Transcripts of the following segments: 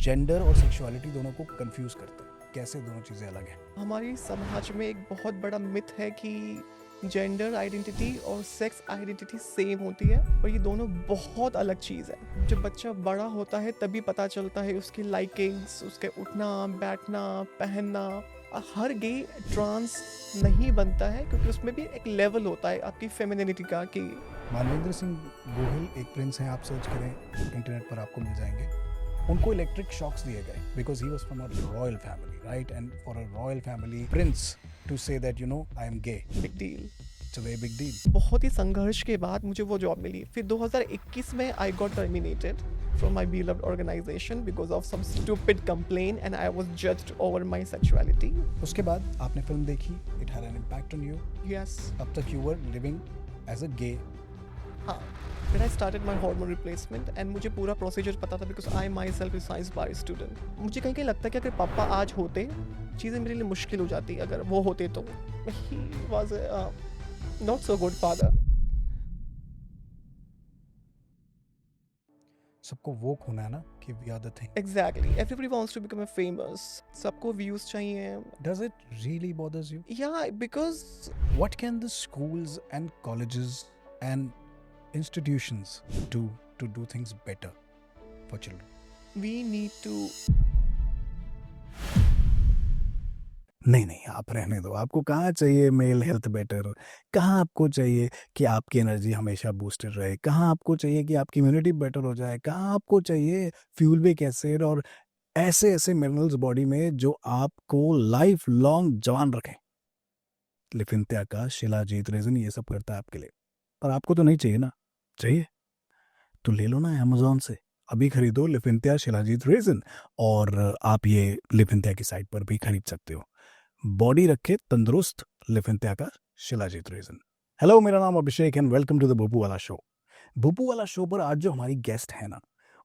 Gender और sexuality दोनों को कंफ्यूज करते हैं। कैसे दोनों चीज़ें अलग हैं? हमारी समाज में एक बहुत बड़ा मिथ है कि जेंडर आइडेंटिटी और सेक्स आइडेंटिटी सेम होती है, और ये दोनों बहुत अलग चीज़ है। जब बच्चा बड़ा होता है तभी पता चलता है उसकी लाइकिंग्स, उसके उठना बैठना पहनना। हर गे ट्रांस नहीं बनता है क्योंकि उसमें भी एक लेवल होता है आपकी फेमिनिटी का कि मानवेंद्र सिंह गोहिल एक प्रिंस हैं, आप सर्च करें इंटरनेट पर आपको मिल जाएंगे। उनको इलेक्ट्रिक शॉक्स दिए गए because he was from a royal family, right? And for a royal family prince to say that you know I am gay, big deal. It's a very big deal. बहुत ही संघर्ष के बाद मुझे वो job मिली। फिर 2021 में I got terminated from my beloved organization because of some stupid complaint and I was judged over my sexuality. उसके बाद आपने फिल्म देखी, it had an impact on you. Yes. अब तक you were living as a gay. हाँ. Then I started my hormone replacement and मुझे पूरा procedure पता था because I myself is science bar student. मुझे कहीं कहीं लगता है कि अगर पापा आज होते चीज़ें मेरे लिए मुश्किल हो जाती अगर वो होते तो। He was a not so good father. सबको वो खोना है ना कि we are the thing. Exactly. Everybody wants to become a famous. सबको views चाहिए. Does it really bothers you? Yeah, because What can the schools and colleges and institutions do to do things better for children? we need to नहीं, आप रहने दो। आपको कहाँ चाहिए mail health better? कहाँ आपको चाहिए कि आपकी एनर्जी हमेशा बूस्टेड रहे? कहाँ आपको चाहिए कि आपकी इम्यूनिटी बेटर हो जाए? कहाँ आपको चाहिए फ्यूलविक एसिड और ऐसे मिनरल्स बॉडी में जो आपको लाइफ लॉन्ग जवान रखें? लिफिंथिया का शिलाजीत रेजिन ये सब करता है आपके लिए, पर आपको तो नहीं चाहिए ना। चाहिए तो ले लो ना अमेज़न से, अभी खरीदो लिफिंथिया शिलाजीत रेजिन, और आप ये लिफिंथिया की साइट पर भी खरीद सकते हो। बॉडी रखे तंदुरुस्त, लिफिंथिया का शिलाजीत रेजिन। हेलो, मेरा नाम अभिषेक एंड वेलकम टू द भूपू वाला शो। भूपू वाला शो पर आज जो हमारी गेस्ट है ना,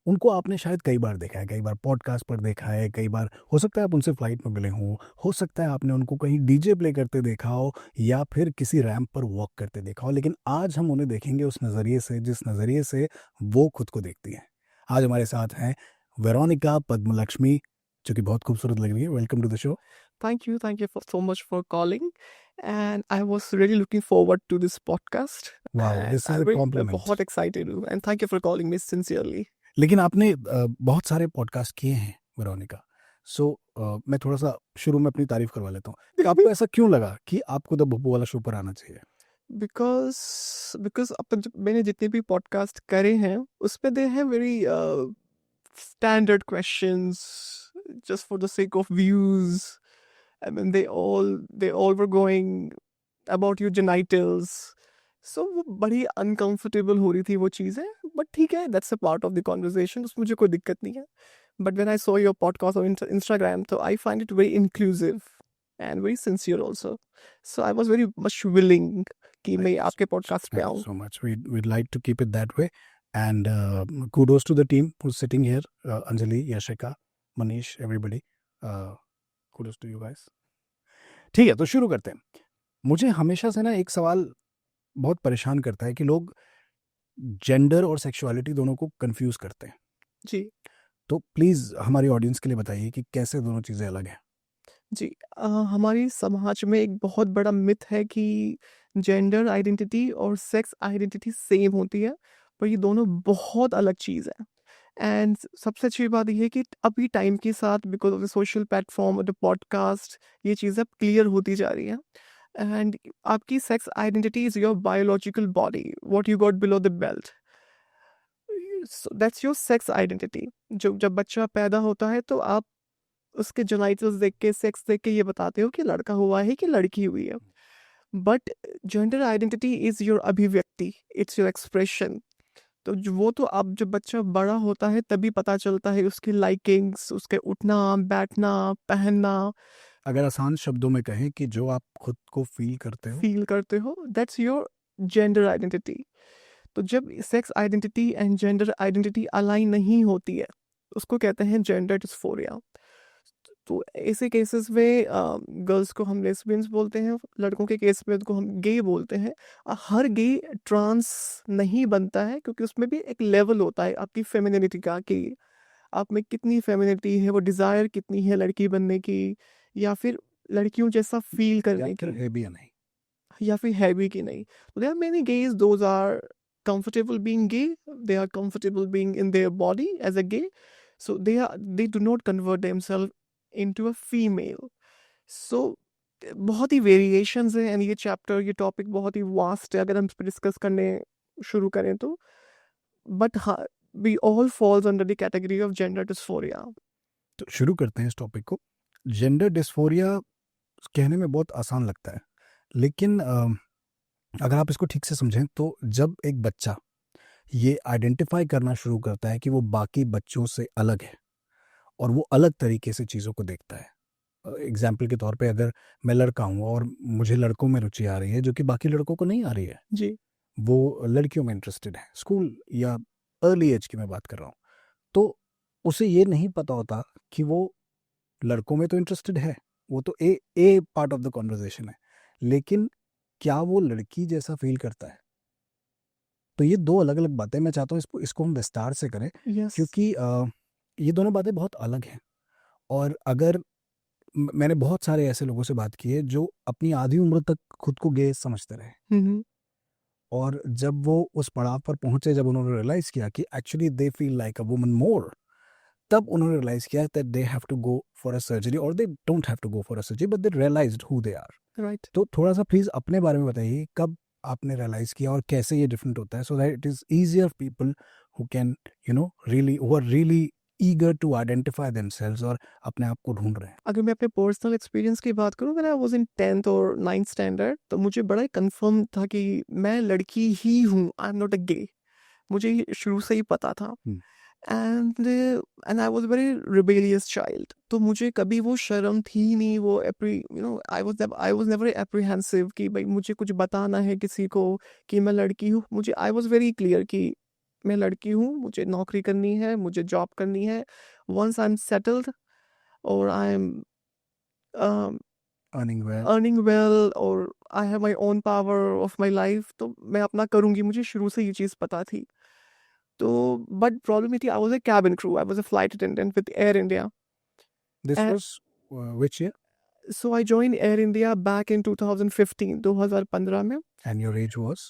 उनको आपने शायद कई बार देखा है, कई बार पॉडकास्ट पर देखा है, कई बार हो सकता है आप उनसे फ्लाइट में मिले हों, हो सकता है आपने उनको कहीं डीजे प्ले करते देखा हो या फिर किसी रैंप पर वॉक करते देखा हो, लेकिन आज हम उन्हें देखेंगे उस नज़रिए से जिस नज़रिए से वो खुद को देखती हैं। आज हमारे साथ हैं वेरोनिका पद्मलक्ष्मी, जो कि बहुत खूबसूरत लग रही है। Welcome to the show. thank you so much for calling, and I was really looking forward to this podcast. Wow, And this is I'm a compliment. बहुत excited हूँ, and thank you for calling me sincerely. लेकिन आपने बहुत सारे podcast किए हैं Veronica, सो मैं थोड़ा सा शुरू में अपनी तारीफ करवा लेता हूँ। आपको ऐसा क्यों लगा कि आपको द भूपू वाला शो पर आना चाहिए? because अब तक मैंने जितने भी पॉडकास्ट करे हैं उसमें दे हैं very standard questions just for the sake of views. I mean they all were going about your genitals. So वो बड़ी uncomfortable हो रही थी वो चीज़ें, but ठीक है, that's a part of the conversation, उसमें मुझे कोई दिक्कत नहीं है. But when I saw your podcast on Instagram, so I find it very inclusive and very sincere also. So I was very much willing कि मैं आपके podcast पे आऊँ. So much. We'd like to keep it that way. And kudos to the team who's sitting here. Anjali, Yashika, Manish, everybody. Kudos to you guys. ठीक है, तो शुरू करते हैं। मुझे हमेशा से ना एक सवाल बहुत परेशान करता है कि लोग जेंडर और सेक्सुअलिटी दोनों को कंफ्यूज करते हैं। जी. तो प्लीज़ हमारी ऑडियंस के लिए बताइए कि कैसे दोनों चीज़ें अलग हैं। जी. हमारी समाज में एक बहुत बड़ा मिथ है कि जेंडर आइडेंटिटी और सेक्स आइडेंटिटी सेम होती है, पर ये दोनों बहुत अलग चीज़ है. एंड सबसे अच्छी बात ये है कि अभी टाइम के साथ because of the social platform और द पॉडकास्ट ये चीज़ें क्लियर होती जा रही हैं. एंड आपकी sex identity is your biological body, what you got below the belt, that's your sex identity. जब बच्चा पैदा होता है तो आप उसके जेनिटल्स देख के, सेक्स देख के ये बताते हो कि लड़का हुआ है कि लड़की हुई है. But gender identity is your अभिव्यक्ति, इट्स योर एक्सप्रेशन. तो वो तो अब जब बच्चा बड़ा होता है तभी पता चलता है उसकी लाइकिंग्स, उसके उठना बैठना पहनना. अगर आसान शब्दों में कहें कि जो आप खुद को फील करते हो, दैट्स योर जेंडर आइडेंटिटी. तो जब sex identity and gender identity align नहीं होती है उसको कहते हैं जेंडर डिस्फोरिया. तो ऐसे केसेस में गर्ल्स को हम लेस्बियंस बोलते हैं, लड़कों के केस में उनको हम गे बोलते हैं. हर गे ट्रांस नहीं बनता है क्योंकि उसमें भी एक लेवल होता है आपकी फेमिनिटी का कि आप में कितनी फेमिनिटी है, वो डिज़ायर कितनी है लड़की बनने की, या फिर लड़कियों जैसा फील या करने फिर की, है भी या नहीं। या फिर है भी कि नहीं. So there are many gays, those are comfortable being gay, they are comfortable being in their body as a gay, so they do not convert themselves into a female. So बहुत ही वेरिएशंस हैं, and ये chapter, ये topic बहुत ही vast है अगर हम इस पर डिस्कस करने शुरू करें तो. बट हाँ, we all falls under the category of gender dysphoria. तो शुरू करते हैं इस टॉपिक को। जेंडर डिस्फोरिया कहने में बहुत आसान लगता है, लेकिन अगर आप इसको ठीक से समझें तो जब एक बच्चा ये आइडेंटिफाई करना शुरू करता है कि वो बाकी बच्चों से अलग है और वो अलग तरीके से चीज़ों को देखता है। एग्जाम्पल के तौर पे अगर मैं लड़का हूँ और मुझे लड़कों में रुचि आ रही है जो कि बाकी लड़कों को नहीं आ रही है, जी. वो लड़कियों में इंटरेस्टेड है, स्कूल या अर्ली एज की मैं बात कर रहा हूँ, तो उसे ये नहीं पता होता कि वो लड़कों में तो इंटरेस्टेड है, वो तो ए पार्ट ऑफ द कॉन्वर्जेशन है, लेकिन क्या वो लड़की जैसा फील करता है? तो ये दो अलग अलग बातें, मैं चाहता हूँ इसको हम विस्तार से करें, यस. क्योंकि ये दोनों बातें बहुत अलग हैं। और अगर मैंने बहुत सारे ऐसे लोगों से बात की है जो अपनी आधी उम्र तक खुद को गे समझते रहे, हम्म. और जब वो उस पड़ाव पर पहुंचे, जब उन्होंने रियलाइज किया कि actually they feel like a woman more, तब उन्होंने रियलाइज किया that they have to go for a surgery, और they don't have to go for a surgery, but they realised who they are. Right. तो थोड़ा सा please अपने बारे में बताइए, कब आपने रियलाइज किया और कैसे ये डिफरेंट होता है, so that it is easier people who can really who are really eager to identify themselves और अपने आप को ढूंढ रहे हैं। अगर मैं अपने पर्सनल एक्सपीरियंस की बात करूँ, when I was in 10th और 9th स्टैंडर्ड, तो मुझे बड़ा कंफर्म था कि मैं लड़की ही हूँ, आई एम नॉट अ गे. मुझे ये शुरू से ही पता था. And and I was very rebellious child. तो मुझे कभी वो शर्म थी नहीं, वो आई वाज नेवर एप्रीहेंसिव कि भाई मुझे कुछ बताना है किसी को कि मैं लड़की हूँ. मुझे आई वाज वेरी क्लियर कि मैं लड़की हूँ, मुझे नौकरी करनी है, मुझे जॉब करनी है. Once I am settled or I'm um, earning well. earning well or I have my own power of my life, तो मैं अपना करूँगी. मुझे शुरू से ये चीज़ पता थी. तो बट प्रॉब्लम ये थी, I was a cabin crew, I was a flight attendant with air India. This and was which year so I join air India back in 2015, 2015 में. And your age was?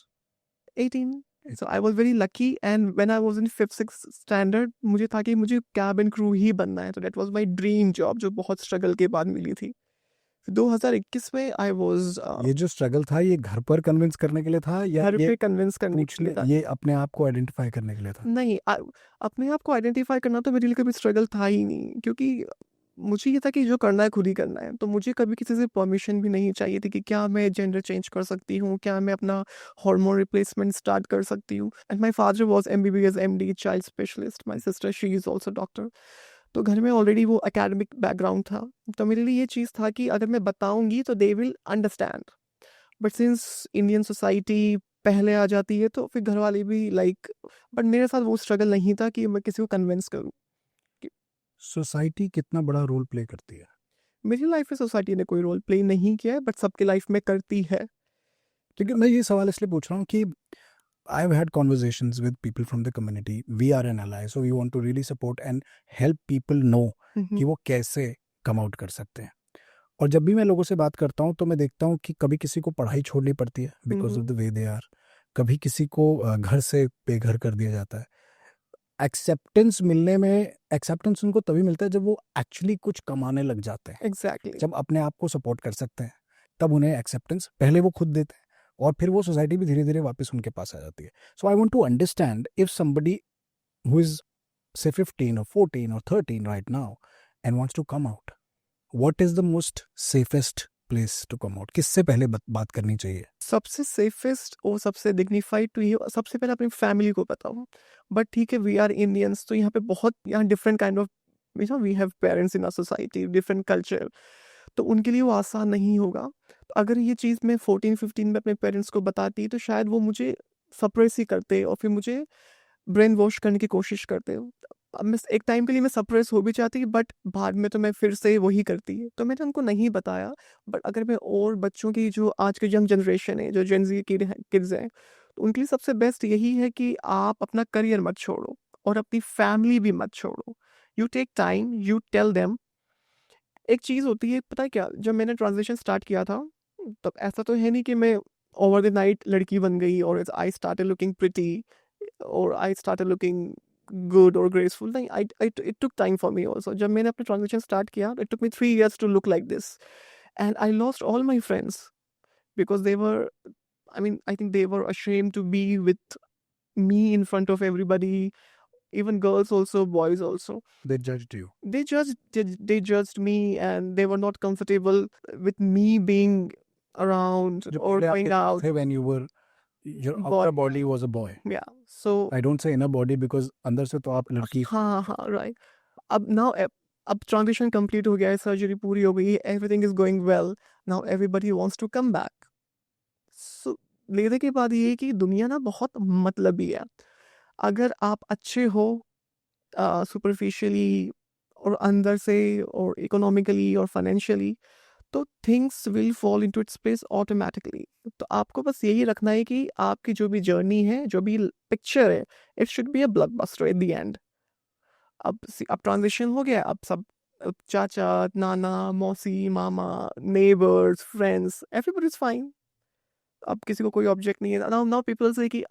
18. So I was very lucky, and when I was in 5th 6th standard, मुझे था कि मुझे cabin crew ही बनना है. तो that was my dream job, जो बहुत स्ट्रगल के बाद मिली थी. 2021 में आई वाज ये जो स्ट्रगल था, ये घर पर कन्विंस करने के लिए था या घर ये पे कन्विंस करने के लिए पूछने, था. ये अपने आप को आइडेंटिफाई करने के लिए था? नहीं, अपने आप को आइडेंटिफाई करना तो मेरे लिए कभी स्ट्रगल था ही नहीं, क्योंकि मुझे ये था कि जो करना है खुद ही करना है. तो मुझे कभी किसी से परमिशन भी नहीं चाहिए थी कि क्या मैं जेंडर चेंज कर सकती हूँ, क्या मैं अपना हार्मोन रिप्लेसमेंट स्टार्ट कर सकती हूँ. And my father was MBBS MD child specialist, my sister she is also doctor. तो घर में ऑलरेडी वो एकेडमिक बैकग्राउंड था. तो मेरे लिए ये चीज़ था कि अगर मैं बताऊंगी तो they will understand. But since Indian society पहले आ जाती है, तो फिर घर वाले भी लाइक, बट मेरे साथ वो स्ट्रगल नहीं था कि मैं किसी को कन्विंस करूँ. सोसाइटी कितना बड़ा रोल प्ले करती है? मेरी लाइफ में सोसाइटी ने कोई रोल प्ले नहीं किया है, बट सबकी लाइफ में करती है. क्योंकि मैं ये सवाल इसलिए पूछ रहा हूँ कि I have had conversations with people from the community, we are an ally, so we want to really support and help people know कि वो कैसे कम आउट कर सकते हैं। और जब भी मैं लोगों से बात करता हूँ तो मैं देखता हूँ कि कभी किसी को पढ़ाई छोड़नी पड़ती है because of the way they are, कभी किसी को घर से बेघर कर दिया जाता है। एक्सेप्टेंस मिलने में, एक्सेप्टेंस उनको तभी मिलता है जब वो एक्चुअली कुछ कमाने लग जाते हैं, एग्जैक्टली. जब अपने आप को सपोर्ट कर सकते हैं, तब उन्हें एक्सेप्टेंस पहले वो खुद देते हैं और फिर वो सोसाइटी भी धीरे धीरे वापस उनके पास आ जाती है। So I want to understand if somebody who is say 15 or 14 or 13 right now and wants to come out, what is the most safest place to come out? किससे पहले बात करनी चाहिए? सबसे सेफेस्ट और सबसे डिग्निफाइड तो ये, सबसे पहले अपनी फैमिली को बताओ. बट ठीक है, वी आर इंडियंस, तो यहाँ पे बहुत, यहाँ different kind of, we have parents in our society, different culture. तो उनके लिए वो आसान नहीं होगा. तो अगर ये चीज़ मैं 14-15 में अपने पेरेंट्स को बताती, तो शायद वो मुझे सप्रेस ही करते और फिर मुझे ब्रेन वॉश करने की कोशिश करते हो. अब मैं एक टाइम के लिए मैं सप्रेस हो भी जाती, बट बाद में तो मैं फिर से वही करती है. तो मैंने उनको नहीं बताया. बट अगर मैं और बच्चों की, जो आज की यंग जनरेशन है, जो जेन ज़ी किड्स हैं, तो उनके लिए सबसे बेस्ट यही है कि आप अपना करियर मत छोड़ो और अपनी फैमिली भी मत छोड़ो. You take time, you tell them. एक चीज़ होती है, पता है क्या, जब मैंने ट्रांजिशन स्टार्ट किया था, तब ऐसा तो है नहीं कि मैं ओवर द नाइट लड़की बन गई और आई स्टार्टेड लुकिंग प्रिटी और आई स्टार्टेड लुकिंग गुड और ग्रेसफुल. नहीं, it took time for me also. जब मैंने अपना ट्रांजिशन स्टार्ट किया, it took me 3 years to look like this. And I lost all my friends because they were, I mean, I think they were ashamed to be with me in front of everybody, even girls also, boys also. They judged you. They judged me, and they were not comfortable with me being around जो or पहले going आपके out. थे when you were your Boy. outer body was a boy. Yeah. So I don't say inner body because अंदर से तो आप लड़की हाँ, right. अब now अब transition complete हो गया है, सर्जरी पूरी हो गई है, everything is going well. Now everybody wants to come back. So लेने के बाद ये है कि दुनिया ना बहुत मतलबी है. अगर आप अच्छे हो सुपरफिशियली और अंदर से और इकोनॉमिकली और फाइनेंशियली, तो things will fall into its place automatically. तो आपको बस यही रखना है कि आपकी जो भी जर्नी है, जो भी पिक्चर है, it should be a blockbuster at the end. अब ट्रांजिशन हो गया, अब सब चाचा, नाना, मौसी, मामा, neighbours, friends, everybody is fine. अब किसी को कोई ऑब्जेक्ट नहीं है. नाउ पीपल से कि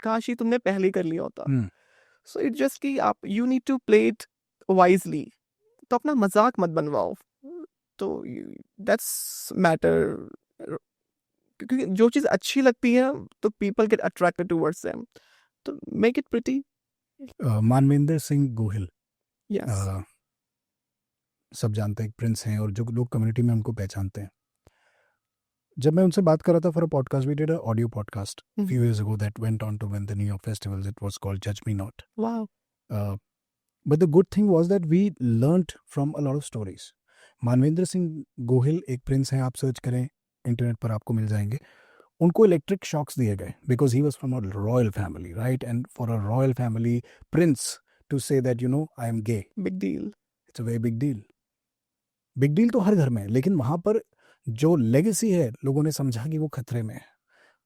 काश ही तुमने पहले ही कर लिया होता. सो इट जस्ट कि आप you need to play it wisely. तो अपना मजाक मत बनवाओ. तो दैट्स मैटर. क्योंकि जो चीज़ अच्छी लगती है तो people get attracted towards them. तो make it pretty. Manvendra Singh Gohil, yes. सब जानते हैं, एक प्रिंस हैं और जो लोग कम्युनिटी में उनको पहचानते हैं. जब मैं उनसे बात कर रहा था for a podcast, we did a audio podcast few years ago that went on to win the New York festivals. It was called Judge Me Not. Wow. But the good thing was that we learnt from a lot of stories. Manvendra Singh Gohil एक Prince हैं, आप search करें internet पर आपको मिल जाएंगे. उनको electric shocks दिए गए because he was from a royal family, right? And for a royal family prince to say that you know I am gay, big deal. It's a very big deal. Big deal तो हर घर में है, लेकिन वहाँ पर जो legacy है, लोगों ने समझा कि वो खतरे में है,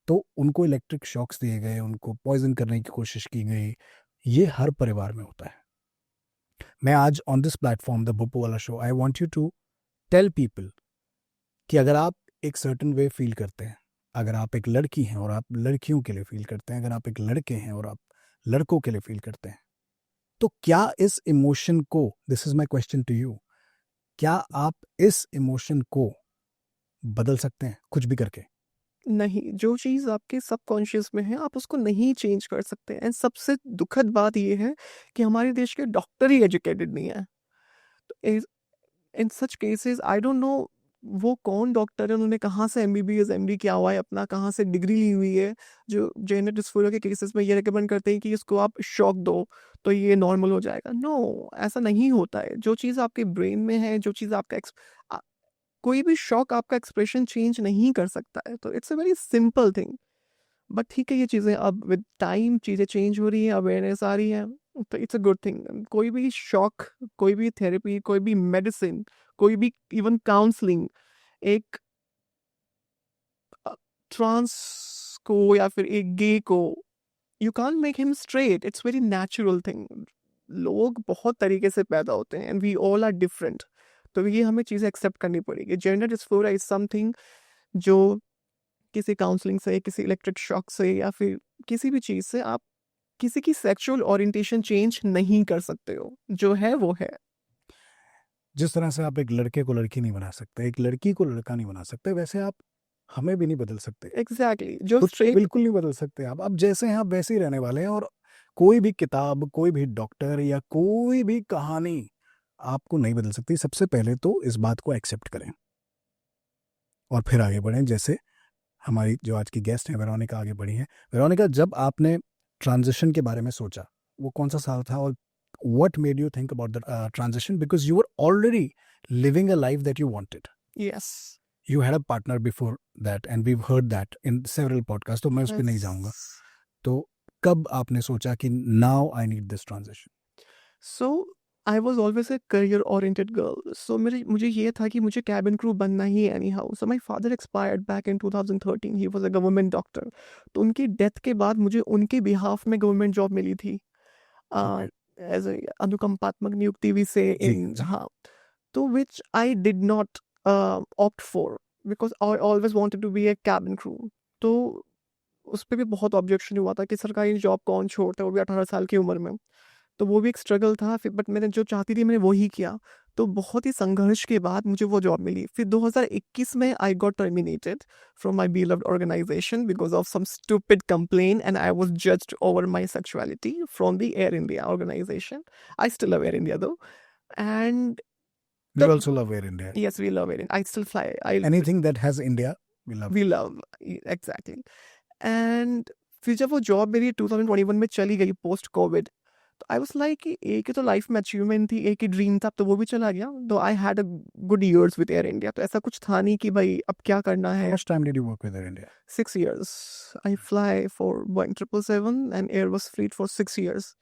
तो उनको इलेक्ट्रिक शॉक्स दिए गए, उनको पॉइजन करने की कोशिश की गई. ये हर परिवार में होता है. मैं आज ऑन दिस प्लेटफॉर्म, द बुप्पू वाला show, I want you to tell people कि अगर आप एक सर्टन वे फील करते हैं, अगर आप एक लड़की हैं और आप लड़कियों के लिए फील करते हैं, अगर आप एक लड़के हैं और आप लड़कों के लिए फील करते हैं, तो क्या इस इमोशन को, this is my question to you, क्या आप इस इमोशन को बदल सकते हैं कुछ भी करके? नहीं, जो चीज़ आपके सबकॉन्शियस में है आप उसको नहीं चेंज कर सकते. एंड सबसे दुखद बात ये है कि हमारे देश के डॉक्टर ही एजुकेटेड नहीं है. तो in such cases I don't know वो कौन डॉक्टर है, उन्होंने कहाँ से MBBS MD किया हुआ है, अपना कहाँ से डिग्री ली हुई है, जो जेनेट डिस्फोरिया के केसेस में ये रिकमेंड करते हैं कि इसको आप शॉक दो तो ये नॉर्मल हो जाएगा. नो, ऐसा नहीं होता है. जो चीज़ आपके ब्रेन में है, जो चीज़ आपका कोई भी शॉक आपका एक्सप्रेशन चेंज नहीं कर सकता है. तो it's a very simple thing. But ठीक है, ये चीज़ें अब विद टाइम चीज़ें चेंज हो रही हैं, अवेयरनेस आ रही है, तो इट्स अ गुड थिंग. कोई भी शॉक, कोई भी थेरेपी, कोई भी मेडिसिन, कोई भी इवन काउंसलिंग एक ट्रांस को या फिर एक गे को, you can't make him straight. It's very natural thing. लोग बहुत तरीके से पैदा होते हैं and we all are different. तो ये हमें चीज़ें एक्सेप्ट करनी पड़ेगी. जेंडर डिस्फोरिया इज समथिंग जो किसी काउंसलिंग से, किसी इलेक्ट्रिक शॉक से या फिर किसी भी चीज़ से आप किसी की सेक्सुअल ओरिएंटेशन चेंज नहीं कर सकते हो. जो है वो है. जिस तरह से आप एक लड़के को लड़की नहीं बना सकते, एक लड़की को लड़का नहीं बना सकते, वैसे आप हमें भी नहीं बदल सकते. एग्जैक्टली. जो कुछ स्ट्रेट बिल्कुल नहीं बदल सकते. आप जैसे हैं आप वैसे ही रहने वाले हैं. और कोई भी किताब, कोई भी डॉक्टर या कोई भी कहानी आपको नहीं बदल सकती. सबसे पहले तो इस बात को एक्सेप्ट करें और फिर आगे बढ़ें. जैसे हमारी जो आज की गेस्ट हैं वेरोनिका आगे बढ़ी हैं. वेरोनिका, जब आपने ट्रांजिशन के बारे में सोचा, वो कौन सा साल था और what made you think about the transition? Because you were already living a life that you wanted. Yes. You had a partner before that and we've heard that in several podcasts, तो मैं उस पर नहीं जाऊंगा. तो कब आपने सोचा कि now I need this transition? So I was always a career oriented girl. So मुझे ये था कि मुझे कैबिन क्रू बनना ही anyhow. So my father expired back in 2013. He was a government doctor. तो उनकी डेथ के बाद मुझे उनके बिहाफ में गवर्नमेंट जॉब मिली थी. एज अनुकंपात्मक नियुक्ति भी से जी, इन जी। हाँ, तो which I did not opt for because I always wanted to be a cabin crew. तो उस पे भी बहुत ऑब्जेक्शन हुआ था कि सरकारी जॉब कौन छोड़ता है, वो भी 18 साल की उम्र में। तो वो भी एक स्ट्रगल था, फिर बट मैंने जो चाहती थी मैंने वो ही किया। तो बहुत ही संघर्ष के बाद मुझे वो जॉब मिली। फिर 2021 में I got terminated from my beloved organization because of some stupid complaint and I was judged over my sexuality from the Air India organization. I still love Air India though. And We the, also love Air India. yes, we love Air India. I still fly. Anything that has India, we love. We love exactly. And फिर जब वो job मेरी 2021 में चली गई post Covid, तो I was like कि एक ही तो लाइफ में अचीवमेंट थी, एक ही ड्रीम था, तो वो भी चला गया। दो I had a good years with air India, तो ऐसा कुछ था नहीं कि भाई अब क्या करना How है। much time did you work with Air India? 6 years. I fly for Boeing 777 and Air was fleet for 6 years.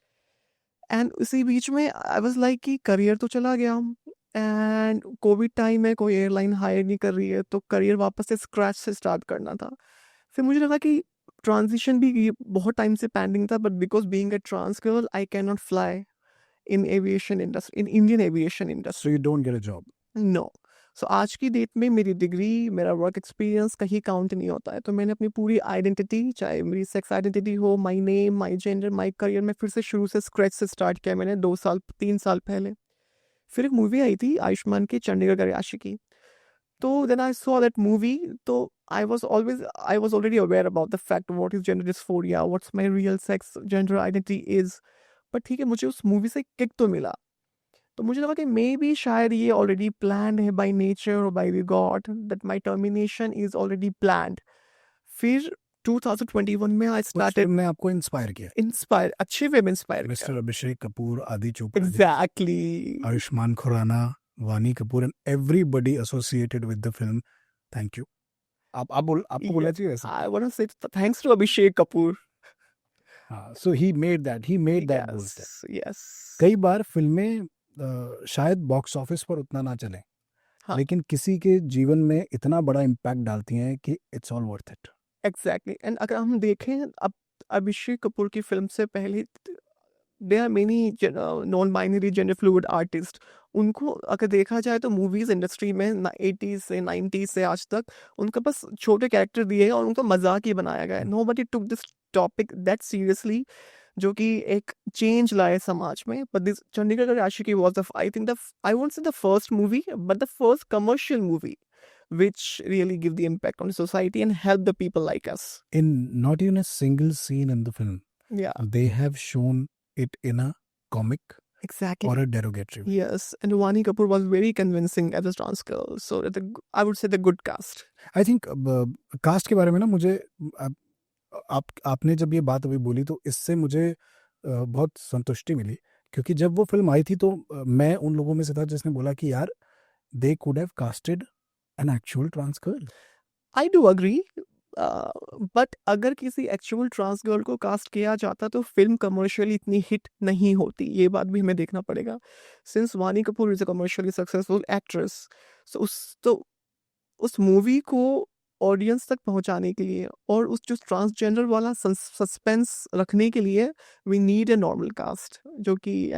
And उसी बीच में आई वाज लाइक कि करियर तो चला गया एंड कोविड टाइम है, कोई एयरलाइन हायर नहीं कर रही है, तो करियर वापस से स्क्रैच से स्टार्ट करना था। फिर मुझे लगा कि ट्रांजिशन भी ये बहुत टाइम से पेंडिंग था, but because being a trans girl I can not fly in aviation industry, in Indian aviation industry. So you don't get a job. No. So आज की डेट में मेरी डिग्री, मेरा वर्क एक्सपीरियंस कहीं count नहीं होता है। तो मैंने अपनी पूरी आइडेंटिटी, चाहे मेरी सेक्स आइडेंटिटी हो, my name, my gender, my career, में फिर से शुरू से स्क्रैच से स्टार्ट किया मैंने 3 साल पहले। फिर एक मूवी आई थी आयुष्मान की, चंडीगढ़ का आशिकी। तो then I saw that movie, तो I was already aware about the fact what is gender dysphoria, what's my real sex gender identity is. But ठीक है, मुझे उस मूवी से किक तो मिला। तो मुझे लगा कि मे बी शायद ये ऑलरेडी प्लान है बाय नेचर और by the God, that my termination is already planned. फिर 2021 में आई उस स्टार्टेड फिल्म ने आपको इंस्पायर किया? इंस्पायर, अच्छे वे में inspire mister Abhishek Kapoor, Adi Chopra ji, exactly. Ayushmann Khurrana, Vaani Kapoor and everybody associated with the film, thank you. आपको बोलना चाहिए वैसे। I want to say thanks to Abhishek Kapoor. हाँ, so he made that boost. Yes. कई बार फिल्में शायद बॉक्स ऑफिस पर उतना ना चलें, हाँ। लेकिन किसी के जीवन में इतना बड़ा इम्पैक्ट डालती हैं कि it's all worth it. Exactly. And अगर हम देखें अब अभिषेक कपूर की फिल्म से पहले, there are many non binary gender fluid artist. उनको अगर देखा जाए तो मूवीज इंडस्ट्री में 80s से 90s से आज तक उनका बस छोटे कैरेक्टर दिए और उनको मजाक ही बनाया गया है। Nobody took this topic that seriously, जो कि एक चेंज लाए समाज में। बट दिस चंडीगढ़ का Aashiqui was the, I think the, I won't say the first movie, but the first commercial movie which really give the impact on society and help the people like us. Not in a single scene in the film, Yeah, they have shown it in a comic exactly. or a derogatory way. Yes, and Wani Kapoor was very convincing as a trans girl. So I would say the good cast. I think caste के बारे में ना मुझे आपने जब ये बात अभी बोली तो इससे मुझे बहुत संतुष्टि मिली, क्योंकि जब वो फिल्म आई थी तो मैं उन लोगों में से था जिसने बोला कि यार they could have casted an actual trans girl. I do agree. But अगर किसी एक्चुअल ट्रांस गर्ल को कास्ट किया जाता तो फिल्म कमर्शियली इतनी हिट नहीं होती, ये बात भी हमें देखना पड़ेगा। सिंस वानी Kapoor is a commercially successful actress, तो उस मूवी को ऑडियंस तक पहुंचाने के लिए और उस जो ट्रांसजेंडर वाला सस्पेंस रखने के लिए we need a normal cast, जो कि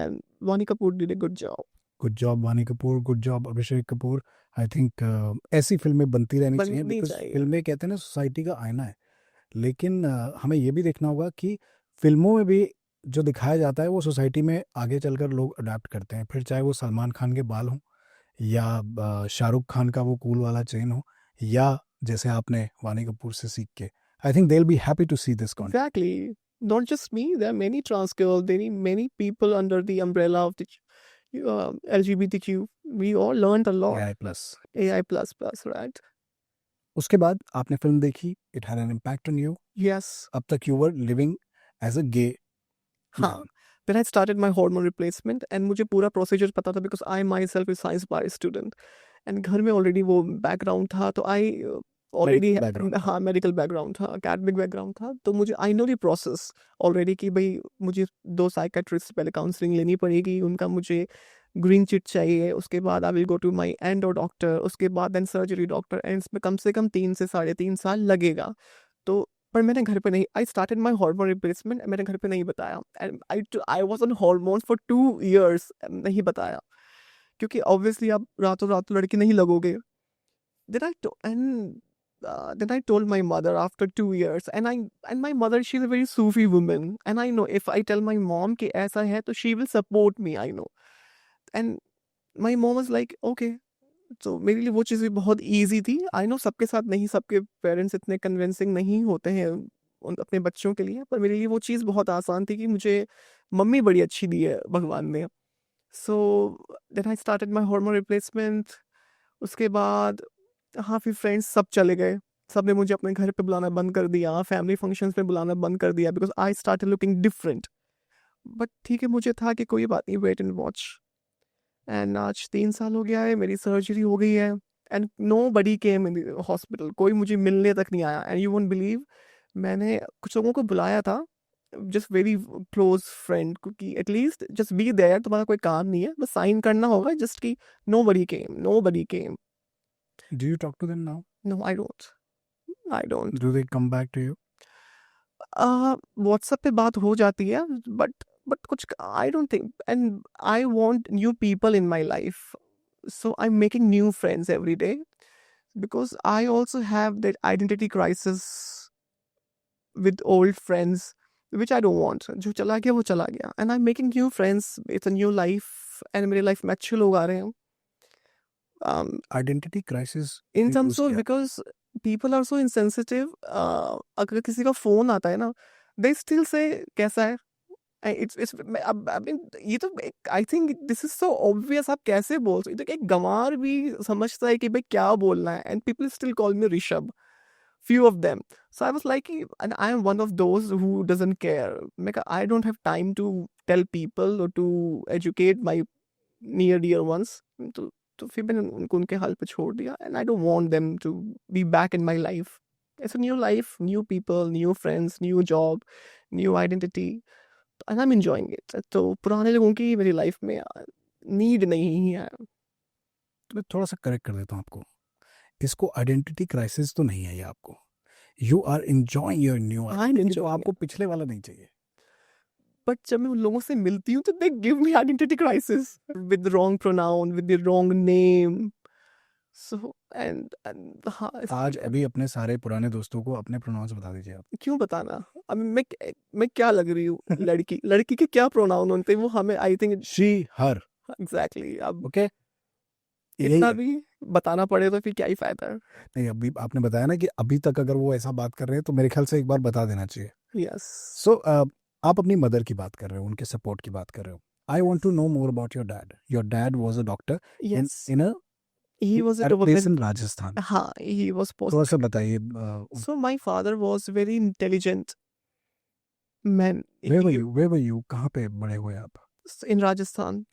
Vaani Kapoor did a good job. Good job Vaani Kapoor, good job Abhishek Kapoor. I think ऐसी फिल्में बनती रहनी चाहिए, बिकॉज फिल्में कहते हैं ना सोसाइटी का आईना है। लेकिन हमें ये भी देखना होगा कि फिल्मों में भी जो दिखाया जाता है वो सोसाइटी में आगे चलकर लोग अडेप्ट करते हैं, फिर चाहे वो सलमान खान के बाल हों या शाहरुख खान का वो कूल वाला चेन हो, या जैसे आपने वानी कपूर से सीख के। I think they will be happy to see this content. Exactly, not just me, there are many trans girls, there are many people under the umbrella of the LGBTQ. We all learned a lot. AI++, right? उसके बाद आपने film देखी, it had an impact on you. Yes. अब तक you were living as a gay. हाँ. Then I started my hormone replacement and मुझे पूरा procedure पता था because I myself is science bio student and घर में already वो background था, तो I already हाँ मेडिकल बैकग्राउंड था, अकेडमिक बैकग्राउंड था, तो मुझे I know the process already कि भाई मुझे 2 साइकेट्रिस्ट पहले काउंसलिंग लेनी पड़ेगी, उनका मुझे ग्रीन चिट चाहिए, उसके बाद I will go to my endo doctor, उसके बाद देन सर्जरी डॉक्टर, एंड इसमें कम से कम 3 से 3.5 साल लगेगा। तो पर मैंने घर पे नहीं, आई स्टार्टेड माई हार्मोन रिप्लेसमेंट, मैंने घर पे नहीं बताया, and I was on hormones for 2 years, नहीं बताया, क्योंकि ऑब्वियसली आप रातों रात लड़की नहीं लगोगे. Then I to- and then I told my mother after 2 years, and my mother, she's a very Sufi woman, and I know if I tell my mom कि ऐसा है तो she will support me, I know. And my mom was like okay. तो मेरे लिए वो चीज़ भी बहुत ईजी थी. आई नो सबके साथ नहीं, सबके पेरेंट्स इतने कन्विंसिंग नहीं होते हैं अपने बच्चों के लिए, पर मेरे लिए वो चीज़ बहुत आसान थी कि मुझे मम्मी बड़ी अच्छी दी है भगवान ने. So then I started my hormone replacement. उसके बाद हाँ, फिर फ्रेंड्स सब चले गए, सब ने मुझे अपने घर पे बुलाना बंद कर दिया, फैमिली फंक्शंस में बुलाना बंद कर दिया, because I started looking different. But ठीक है, मुझे था कि कोई बात नहीं, वेट एंड वॉच. एंड आज 3 साल हो गया है, मेरी सर्जरी हो गई है, and nobody came in hospital, कोई मुझे मिलने तक नहीं आया. एंड यू वोंट बिलीव, मैंने कुछ लोगों को बुलाया था, जस्ट वेरी क्लोज फ्रेंड, क्योंकि एटलीस्ट जस्ट बी देयर, तुम्हारा कोई काम नहीं है, बस साइन करना होगा, जस्ट कि nobody came, nobody came. Do you talk to them now? No, I don't, I don't. Do they come back to you? WhatsApp पे बात हो जाती है, बट कुछ I don't think, and I want new people in my life, so I'm making new friends every day, because I also have that identity crisis with old friends, which I don't want. जो चला गया वो चला गया, and I'm making new friends. It's a new life, and मेरे life में अच्छे लोग आ रहे हैं. Identity crisis In भी some use sort, किया. because people are so insensitive. अगर किसी का फोन आता है ना, they still say कैसा है. it's I mean, ये तो I think this is so obvious, आप कैसे बोल सकते, तो एक गंवार भी समझता है कि भाई क्या बोलना है, and people still call me Rishabh, few of them. So I was like, and I am one of those who doesn't care. Like, I don't have time to tell people or to educate my near dear ones. तो फिर मैंने उनको उनके हाल पे छोड़ दिया, and I don't want them to be back in my life. It's a new life, new people, new friends, new job, new identity, and I'm enjoying it. तो पुराने लोगों की मेरी लाइफ में नीड नहीं है. तो मैं थोड़ा सा करेक्ट कर देता हूँ आपको. इसको आइडेंटिटी क्राइसिस तो नहीं है ये आपको. You are enjoying your new I'm identity. तो enjoying आपको पिछले वाला नहीं चाहिए. बट जब मैं उन लोगों से मिलती हूँ तो they give me identity crisis with wrong pronoun, with the wrong name. So and हाँ, आज अभी अपने सारे पुराने दोस्तों को अपने प्रोनाउंस बता दीजिए आप. क्यों बताना. अब मैं क्या लग रही हूँ, लड़की के क्या प्रोनाउन होते हैं वो हमें, I think she her. Exactly. अब ओके. इतना भी बताना पड़े तो फिर क्या ही फायदा है. नहीं, अभी आपने बताया ना कि अभी तक अगर वो ऐसा बात कर रहे हैं तो मेरे ख्याल से एक बार बता देना चाहिए. यस. सो आप अपनी मदर की बात कर रहे हो, उनके सपोर्ट की बात कर रहे हो. I want to know more about your dad. Your dad was a doctor yes, in a he was place in Rajasthan. हाँ, ही वाज थोड़ा सा बताइए. So my father was very intelligent man Where were you? कहाँ पे बड़े हुए आप? इन राजस्थान.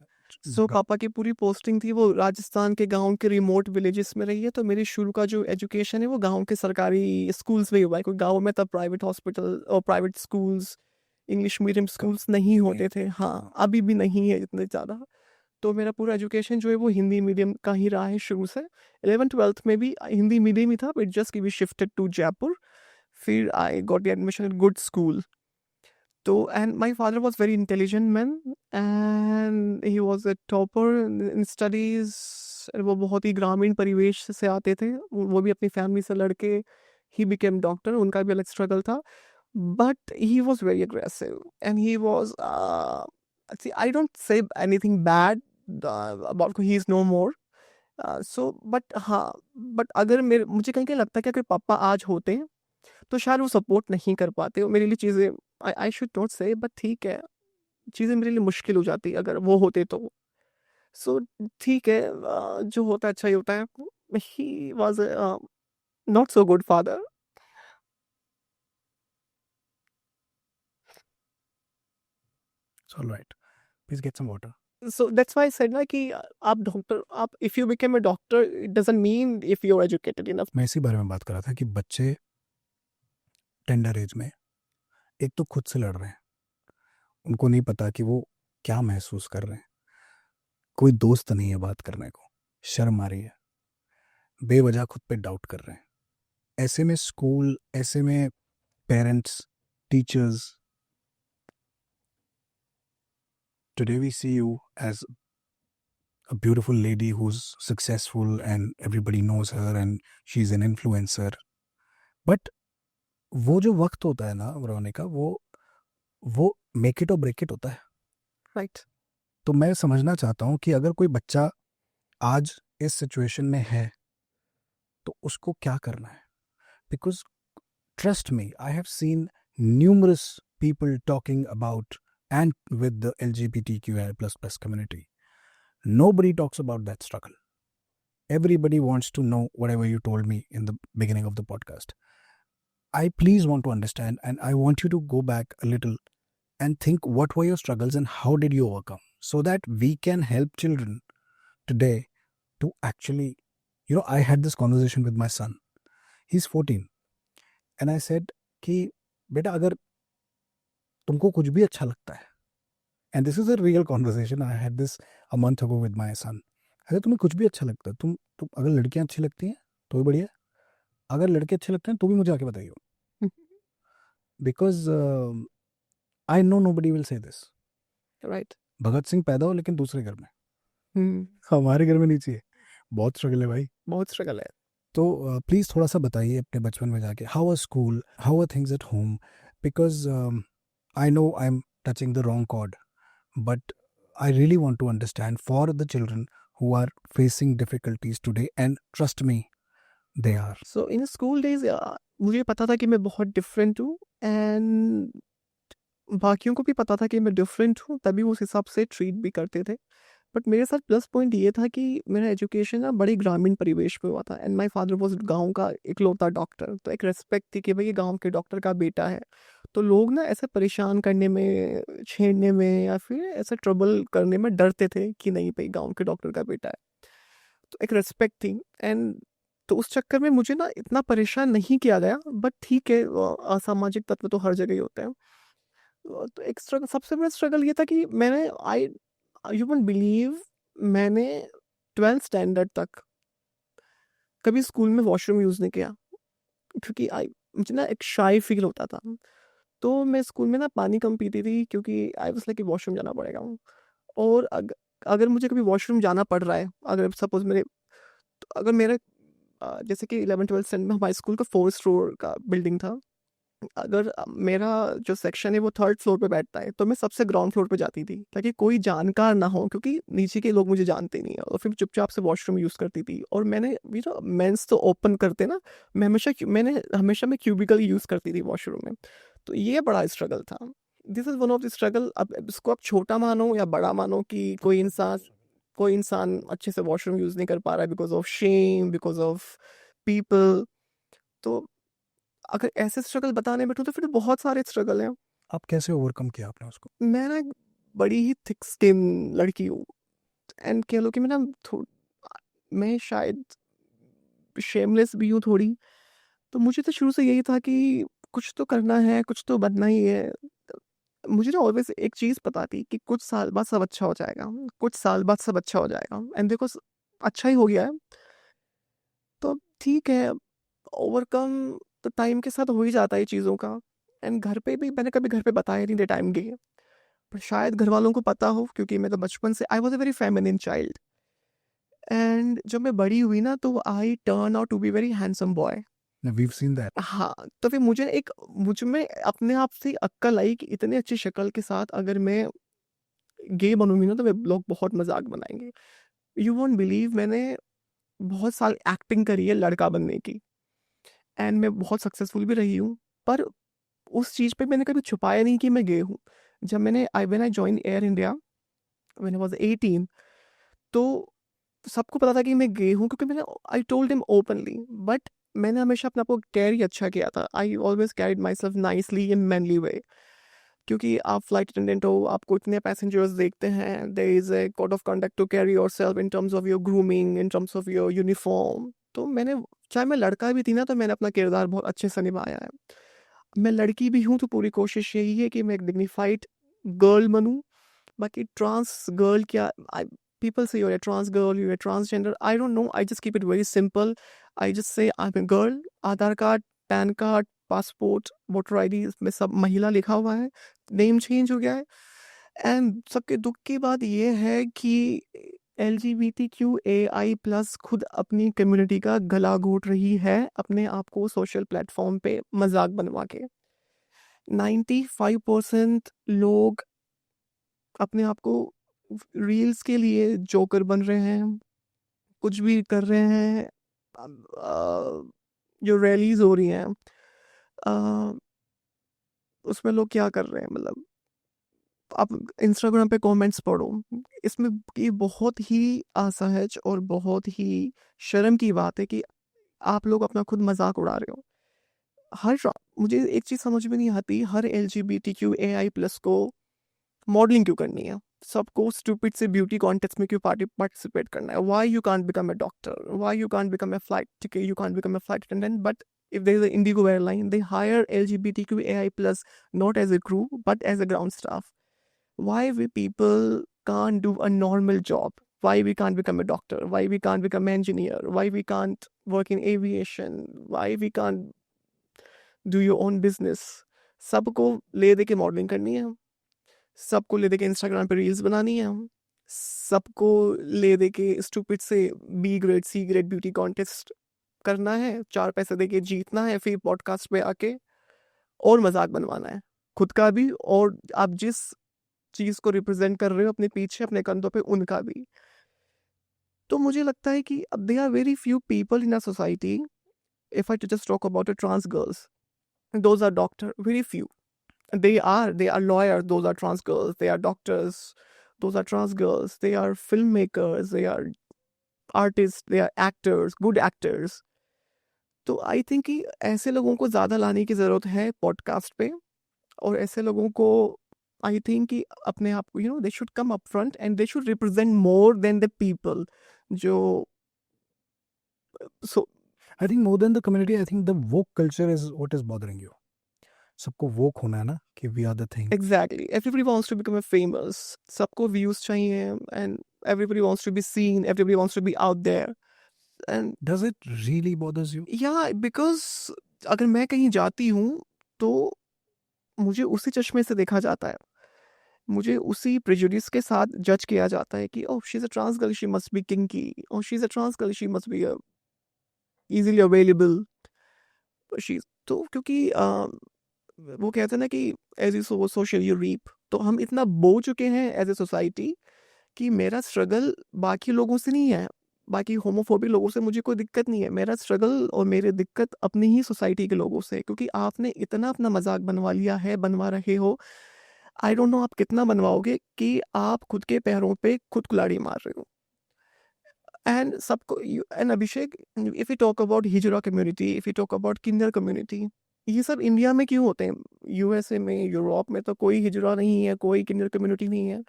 सो पापा की पूरी पोस्टिंग थी वो राजस्थान के गांव के रिमोट विलेजेस में रही है, तो मेरी शुरू का जो एजुकेशन है वो गांव के सरकारी स्कूल्स में ही हुआ है, क्योंकि गांव में तब प्राइवेट हॉस्पिटल और private schools, English medium schools नहीं होते थे. हाँ, अभी भी नहीं है इतने ज़्यादा. तो मेरा पूरा एजुकेशन जो है वो हिंदी मीडियम का ही रहा है शुरू से. 11th-12th में भी हिंदी मीडियम ही था, but just we shifted to Jaipur. फिर I got the admission in good school. तो and my father was very intelligent man, and he was a topper in studies. वो बहुत ही ग्रामीण परिवेश से आते थे, वो भी अपनी फैमिली से लड़के ही बिकेम डॉक्टर, उनका भी अलग स्ट्रगल था. But he was very aggressive, and he was I don't say anything bad about, he is no more. So but हाँ, बट अगर मुझे कहीं कहीं लगता है कि अगर पापा आज होते तो शायद वो सपोर्ट नहीं कर पाते, मेरे लिए चीज़ें, आई शुड नॉट से, बट ठीक है, चीज़ें मेरे लिए मुश्किल हो जाती अगर वो होते तो. सो ठीक है, जो होता है अच्छा ही होता है. He was not so good father. All right. Please get some water. So that's why I said ना कि आप डॉक्टर, आप if you become a doctor it doesn't mean if you are educated enough. मैं इसी बारे में बात कर रहा था कि बच्चे टेंडर एज में एक तो खुद से लड़ रहे हैं, उनको नहीं पता कि वो क्या महसूस कर रहे हैं, कोई दोस्त नहीं है बात करने को, शर्म आ रही है, बेवजह खुद पे डाउट कर रहे हैं. ऐसे में स्कूल, ऐसे में parents, teachers. Today we see you as a beautiful lady who's successful and everybody knows her and she's an influencer. But वो जो वक्त होता है ना वेरोनिका, वो मेक इट और ब्रेक इट होता है. Right. तो मैं समझना चाहता हूँ कि अगर कोई बच्चा आज इस सिचुएशन में है तो उसको क्या करना है. Because trust me, I have seen numerous people talking about and with the LGBTQI++ community. Nobody talks about that struggle. Everybody wants to know whatever you told me in the beginning of the podcast. I please want to understand, and I want you to go back a little and think what were your struggles and how did you overcome, so that we can help children today to actually, I had this conversation with my son. He's 14. And I said कि बेटा अगर तुमको कुछ भी अच्छा लगता है, and this is a real conversation, I had this a month ago with my son. अगर तुम्हें कुछ भी अच्छा लगता है, तुम अगर लड़कियां अच्छी लगती हैं तो भी बढ़िया, अगर लड़के अच्छे लगते हैं तो भी मुझे आके बताइए. Because I no nobody will say this. Right. Bhagat Singh पैदा हो लेकिन दूसरे घर में, Hmm. हमारे घर में नहीं चाहिए. बहुत स्ट्रगल है भाई. बहुत स्ट्रगल है. तो प्लीज़ थोड़ा सा बताइए अपने बचपन में जाके, how are school, how are things at home. Because I know I am touching the wrong chord, but I really want to understand for the children who are facing difficulties today, and trust me, they are. So in school days, मुझे पता था कि मैं बहुत different हूँ and बाकियों को भी पता था कि मैं डिफरेंट हूँ, तभी वो उस हिसाब से ट्रीट भी करते थे. बट मेरे साथ प्लस पॉइंट ये था कि मेरा एजुकेशन ना बड़ी ग्रामीण परिवेश में हुआ था एंड माय फादर वाज गांव का इकलौता डॉक्टर. तो एक रेस्पेक्ट थी कि भाई ये गांव के डॉक्टर का बेटा है. तो लोग ना ऐसे परेशान करने में, छेड़ने में या फिर ऐसे ट्रबल करने में डरते थे कि नहीं भाई गांव के डॉक्टर का बेटा है. तो एक रेस्पेक्ट थी एंड तो उस चक्कर में मुझे ना इतना परेशान नहीं किया गया. बट ठीक है, असामाजिक तत्व तो हर जगह ही होते हैं. तो एक स्ट्रगल, सबसे बड़ा स्ट्रगल ये था कि मैंने यू वोंट बिलीव, मैंने 12th स्टैंडर्ड तक कभी स्कूल में वॉशरूम यूज़ नहीं किया क्योंकि मुझे ना एक शाई फील होता था. तो मैं स्कूल में ना पानी कम पीती थी क्योंकि आई वाज लाइक कि वॉशरूम जाना पड़ेगा. और अगर मुझे कभी वॉशरूम जाना पड़ रहा है, अगर सपोज अगर मेरा जैसे कि 11th-12th स्टैंडर्ड में हमारे स्कूल का 4th फ्लोर का बिल्डिंग था. अगर मेरा जो सेक्शन है वो 3rd फ्लोर पे बैठता है तो मैं सबसे ग्राउंड फ्लोर पे जाती थी ताकि कोई जानकार ना हो, क्योंकि नीचे के लोग मुझे जानते नहीं है. और फिर चुपचाप से वॉशरूम यूज़ करती थी. और मैंने ये जो मेंस तो ओपन करते ना, मैंने हमेशा मैं क्यूबिकल यूज़ करती थी वॉशरूम में. तो ये बड़ा स्ट्रगल था. This is one of the struggle. अब इसको आप छोटा मानो या बड़ा मानो कि कोई इंसान अच्छे से वॉशरूम यूज़ नहीं कर पा रहा है because of shame, because of people. तो अगर ऐसे स्ट्रगल बताने बैठूं तो फिर बहुत सारे स्ट्रगल हैं. आप कैसे ओवरकम किया आपने उसको? मैं ना बड़ी ही थिक स्किन लड़की हूँ एंड कह लो कि मैं शायद शेमलेस भी हूँ थोड़ी. तो मुझे तो शुरू से यही था कि कुछ तो करना है, कुछ तो बनना ही है. मुझे ना ऑलवेज एक चीज़ पता थी कि कुछ साल बाद सब अच्छा हो जाएगा, कुछ साल बाद सब अच्छा हो जाएगा. एंड देखो अच्छा ही हो गया है. तो ठीक है, ओवरकम तो टाइम के साथ हो ही जाता है चीज़ों का. एंड घर पे भी मैंने कभी घर पे बताया नहीं, दे टाइम गए. पर शायद घर वालों को पता हो क्योंकि मैं तो बचपन से I was a very feminine child. And जब मैं बड़ी हुई ना तो I turn out to be very handsome boy. We've seen that. हाँ, तो फिर मुझ में अपने आप से अक्ल आई कि इतनी अच्छी शक्ल के साथ अगर मैं गे बनूंगी ना तो लोग बहुत मजाक बनाएंगे. यू वोंट बिलीव, मैंने बहुत साल एक्टिंग करी है लड़का बनने की एंड मैं बहुत सक्सेसफुल भी रही हूँ. पर उस चीज़ पे मैंने कभी छुपाया नहीं कि मैं गे हूँ. जब when I join air India when I was 18, तो सबको पता था कि मैं गे हूँ क्योंकि मैंने I told him openly. But मैंने हमेशा अपने आप को कैरी अच्छा किया था. I always carried myself nicely in manly way. क्योंकि आप फ्लाइट अटेंडेंट हो, आपको इतने पैसेंजर्स देखते हैं, there is a code of conduct to carry yourself in terms of your grooming, in terms of your uniform. तो मैंने, चाहे मैं लड़का भी थी ना, तो मैंने अपना किरदार बहुत अच्छे से निभाया है. मैं लड़की भी हूँ तो पूरी कोशिश यही है कि मैं एक डिग्निफाइड गर्ल बनूँ. बाकी ट्रांस गर्ल क्या, people say you're a trans girl, you're a transgender. I don't know. I just keep it very simple. I just say I'm a girl. Aadhaar card, PAN card, passport, voter ID, इसमें सब महिला लिखा हुआ है, name change हो गया है। And सबके दुख की बात ये है कि LGBTQAI+ खुद अपनी कम्युनिटी का गला घोट रही है अपने आप को सोशल प्लेटफॉर्म पे मजाक बनवा के। 95% लोग अपने आप को रील्स के लिए जोकर बन रहे हैं, कुछ भी कर रहे हैं। जो रैलीज हो रही हैं उसमें लोग क्या कर रहे हैं, मतलब आप इंस्टाग्राम पे कमेंट्स पढ़ो, इसमें ये बहुत ही असहज और बहुत ही शर्म की बात है कि आप लोग अपना खुद मजाक उड़ा रहे हो। मुझे एक चीज़ समझ में नहीं आती, हर LGBTQAI+ को मॉडलिंग क्यों करनी है? सबको स्टूपिड से ब्यूटी कॉन्टेस्ट में क्यों पार्टिसिपेट करना है? Why you can't become a doctor? Why you can't become a flight ticket? You can't become a flight attendant? But if there is an Indigo airline, they hire LGBTQAI+ not as a crew but as a ground staff. Why we people can't do a normal job? Why we can't become a doctor? Why we can't become an engineer? Why we can't work in aviation? Why we can't do your own business? सबको ले दे के modelling करनी है, सबको ले दे के Instagram पे reels बनानी है, सबको ले दे के स्टूपिड से B grade C grade beauty contest करना है, 4 पैसे दे के जीतना है, फिर पॉडकास्ट पे आके और मजाक बनवाना है खुद का भी, और आप जिस चीज को रिप्रेजेंट कर रहे हो अपने पीछे अपने कंधों पे उनका भी। तो मुझे लगता है कि अब they are very few people in a society, if I just talk about a trans girls, those are doctor, very few. They are lawyers, those are trans girls. They are doctors, those are trans girls. They are filmmakers, they are artists, they are actors, good actors. तो I think कि ऐसे लोगों को ज़्यादा लाने की ज़रूरत है पॉडकास्ट पे, और ऐसे लोगों को आई थिंक कि अपने आप को they should come up front and they should represent more than the people जो सो I think more than the community, I think the woke culture is what is bothering you. सबको woke होना है ना कि we are the thing. Exactly everybody wants to become a famous, सबको views चाहिए, and everybody wants to be seen, everybody wants to be out there. And Does it really bothers you? या because अगर मैं कहीं जाती हूँ तो मुझे उसी चश्मे से देखा जाता है, मुझे उसी प्रेजुडिस के साथ जज किया जाता है कि oh she is a trans girl, she must be kinky, oh she is a trans girl, she must be easily available. She तो क्योंकि वो कहते हैं ना कि as you sow so shall you reap, तो हम इतना बो चुके हैं एज ए सोसाइटी कि मेरा स्ट्रगल बाकी लोगों से नहीं है, बाकी होमोफोबिक लोगों से मुझे कोई दिक्कत नहीं है, मेरा स्ट्रगल और मेरे दिक्कत अपनी ही सोसाइटी के लोगों से, क्योंकि आपने इतना अपना मजाक बनवा लिया है, बनवा रहे हो। आई डोंट नो आप कितना बनवाओगे कि आप खुद के पैरों पे खुद कुल्हाड़ी मार रहे हो। एंड सबको and Abhishek, if you talk about hijra community, if you talk about kinnar community, ये सब इंडिया में क्यों होते हैं? USA में, यूरोप में तो कोई हिजरा नहीं है, कोई किन्नर कम्युनिटी नहीं है।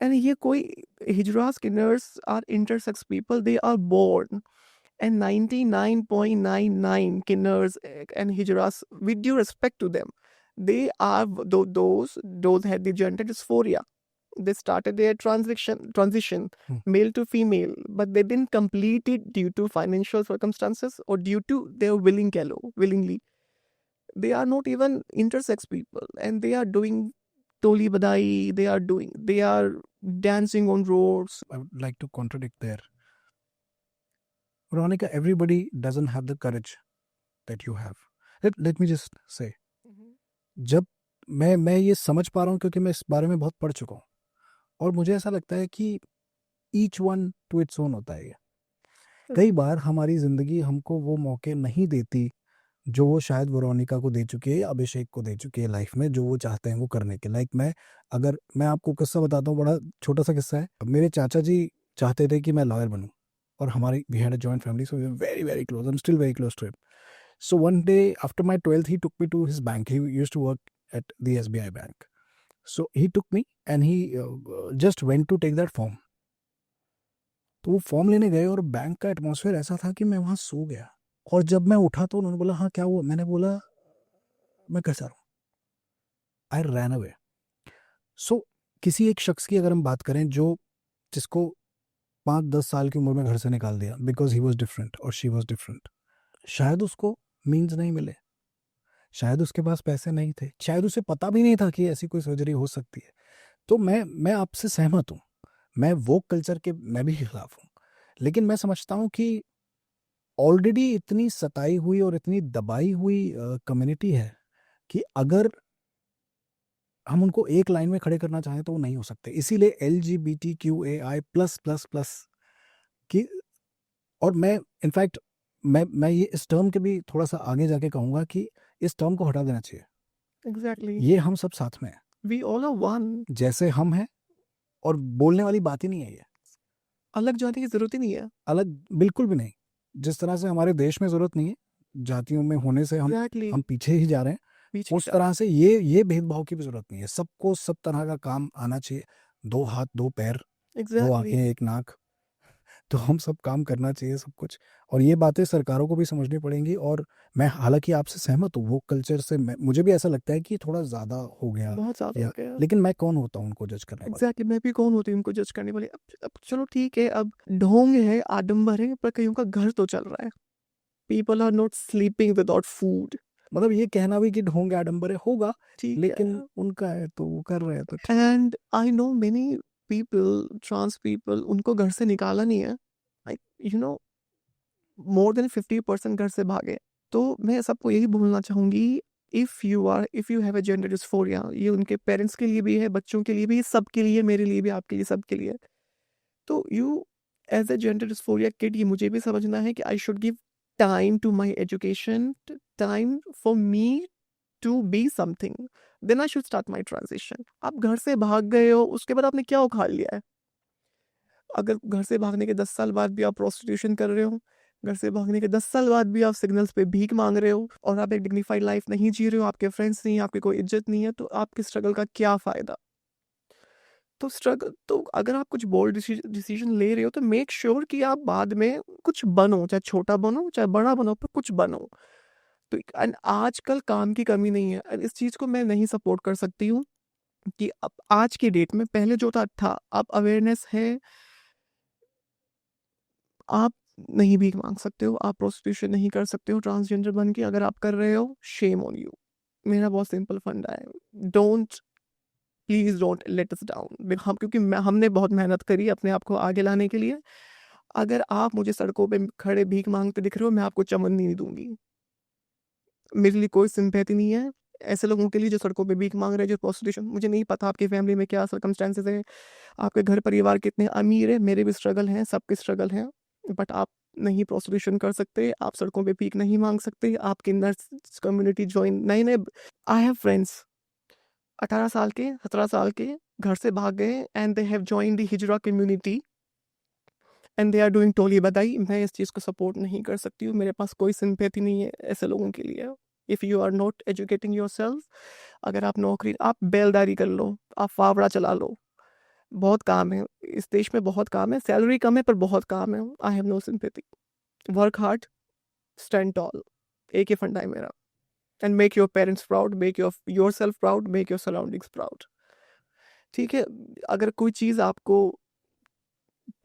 एंड ये कोई hijras kinners are intersex people, they are born, and 99.99 kinners and hijras, with due respect to them, they are those had the gender dysphoria. They started their transition male to female, but they didn't complete it due to financial circumstances or due to their willingly. They are not even intersex people, and they are doing toli badai, they are dancing on roads. I would like to contradict there. Veronica, everybody doesn't have the courage that you have. Let me just say, जब मैं ये समझ पा रहा हूँ क्योंकि मैं इस बारे में बहुत पढ़ चुका हूँ, और मुझे ऐसा लगता है कि each one two its own होता है ये। कई बार हमारी ज़िंदगी हमको वो मौके नहीं देती जो वो शायद वेरोनिका को दे चुकी है या अभिषेक को दे चुकी है लाइफ में, जो वो चाहते हैं वो करने के। लाइक मैं आपको किस्सा बताता हूँ, बड़ा छोटा सा किस्सा है। मेरे चाचा जी चाहते थे कि मैं लॉयर बनूँ, और हमारी we had a joint family, so we were very very close, I am still very close to him. So one day after my 12th, he took me to his bank. He used to work at the SBI bank. So he took me and he just went to take that form. तो वो form लेने गए और bank का atmosphere ऐसा था कि मैं वहाँ सो गया, और जब मैं उठा तो उन्होंने बोला हाँ क्या हुआ? मैंने बोला मैं घर जा रहा हूँ। आई रैन अवे। सो किसी एक शख्स की अगर हम बात करें जिसको 5-10 साल की उम्र में घर से निकाल दिया बिकॉज ही वॉज डिफरेंट और शी वॉज डिफरेंट, शायद उसको मीन्स नहीं मिले, शायद उसके पास पैसे नहीं थे, शायद उसे पता भी नहीं था कि ऐसी कोई सर्जरी हो सकती है। तो मैं आपसे सहमत हूँ, मैं वोक कल्चर के मैं भी खिलाफ हूँ, लेकिन मैं समझता हूँ कि ऑलरेडी इतनी सताई हुई और इतनी दबाई हुई कम्युनिटी है कि अगर हम उनको एक लाइन में खड़े करना चाहें तो वो नहीं हो सकते। इसीलिए LGBTQAI प्लस प्लस प्लस की, और मैं इनफैक्ट मैं ये इस टर्म के भी थोड़ा सा आगे जाके कहूंगा कि इस टर्म को हटा देना चाहिए। Exactly. ये हम सब साथ में हैं, We all are one. जैसे हम हैं, और बोलने वाली बात ही नहीं है ये, अलग जाने की जरूरत ही नहीं है। अलग बिल्कुल भी नहीं। जिस तरह से हमारे देश में जरूरत नहीं है जातियों में होने से, Exactly. हम पीछे ही जा रहे हैं, पीछे उस जा तरह से ये भेदभाव की भी जरूरत नहीं है। सबको सब तरह का काम आना चाहिए, 2 हाथ 2 पैर 2 Exactly. आंखें 1 नाक, तो हम सब काम करना चाहिए सब कुछ। और ये बातें सरकारों को भी समझनी पड़ेंगी। और मैं हालांकि आपसे सहमत हूँ, वो कल्चर से मुझे भी ऐसा लगता है कि थोड़ा ज़्यादा हो गया, बहुत ज्यादा या हो गया। लेकिन मैं कौन होता हूँ उनको जज करने वाला। एग्जैक्टली, मैं भी कौन होती हूँ उनको जज करने वाली। अब चलो ठीक है, अब ढोंग है, आडंबर है, पर कईयों का घर तो चल रहा है। People are not sleeping without food. मतलब ये कहना भी कि ढोंग आडंबर होगा, ठीक है। लेकिन उनका है तो वो कर रहे हैं तो ठीक। And I know many people, trans people, उनको घर से निकाला नहीं है। यू नो, मोर देन 50% घर से भागे। तो मैं सबको यही बोलना चाहूंगी, if you have a gender dysphoria, ये उनके पेरेंट्स के लिए भी है, बच्चों के लिए भी, सबके लिए, मेरे लिए भी, आपके लिए, सबके लिए। तो you as a gender dysphoria kid, ये मुझे भी समझना है कि I should give time to my education, time for me to be something, then I should start my transition. आप घर से भाग गए हो, उसके बाद आपने क्या उखाड़ लिया है? अगर घर से भागने के 10 साल बाद भी आप प्रोस्टिट्यूशन कर रहे हो, घर से भागने के 10 साल बाद भी आप सिग्नल्स पे भीख मांग रहे हो, और आप एक डिग्निफाइड लाइफ नहीं जी रहे हो, आपके फ्रेंड्स नहीं, आपकी कोई इज्जत नहीं है, तो आपके स्ट्रगल का क्या फायदा? तो स्ट्रगल, तो अगर आप कुछ बोल्ड डिसीजन ले रहे हो, तो मेक श्योर कि आप बाद में कुछ बनो, चाहे छोटा बनो चाहे बड़ा बनो, पर कुछ बनो। तो एंड आजकल काम की कमी नहीं है, and इस चीज को मैं नहीं सपोर्ट कर सकती हूँ कि अब आज की डेट में, पहले जो था, अब अवेयरनेस है, आप नहीं भीख मांग सकते हो, आप प्रोस्टिट्यूशन नहीं कर सकते हो ट्रांसजेंडर बन के। अगर आप कर रहे हो, शेम ऑन यू। मेरा बहुत सिंपल फंडा है, don't, please don't let us down. हम, क्योंकि हमने बहुत मेहनत करी अपने आप को आगे लाने के लिए। अगर आप मुझे सड़कों पे खड़े भीख मांगते दिख रहे हो, मैं आपको चमन नहीं दूंगी। मेरे लिए कोई सिंपैथी नहीं है ऐसे लोगों के लिए जो सड़कों पे भीख मांग रहे हैं, जो प्रोस्टिट्यूशन। मुझे नहीं पता आपकी फैमिली में क्या सर्कमस्टेंसेस है, आपके घर परिवार कितने अमीर है, मेरे भी स्ट्रगल हैं, सबके स्ट्रगल हैं, बट आप नहीं प्रोस्टिट्यूशन कर सकते, आप सड़कों पे भीख नहीं मांग सकते, आपकी नर्स कम्युनिटी ज्वाइन नए नए। आई हैव फ्रेंड्स 18 साल के, 17 साल के, घर से भाग गए, and they have join the hijra community, and they are doing toli badhai. मैं इस चीज़ को सपोर्ट नहीं कर सकती हूँ, मेरे पास कोई सिंपैथी नहीं है ऐसे लोगों के लिए। If you are not educating yourself, अगर आप नौकरी, आप बैलदारी कर लो, आप फावड़ा चला लो, बहुत काम है इस देश में, बहुत काम है, सैलरी कम है पर बहुत काम है। I have no sympathy. Work hard, stand tall, एक ही फंडा है मेरा। And make your parents proud, make yourself proud, make your surroundings proud. ठीक है, अगर कोई चीज़ आपको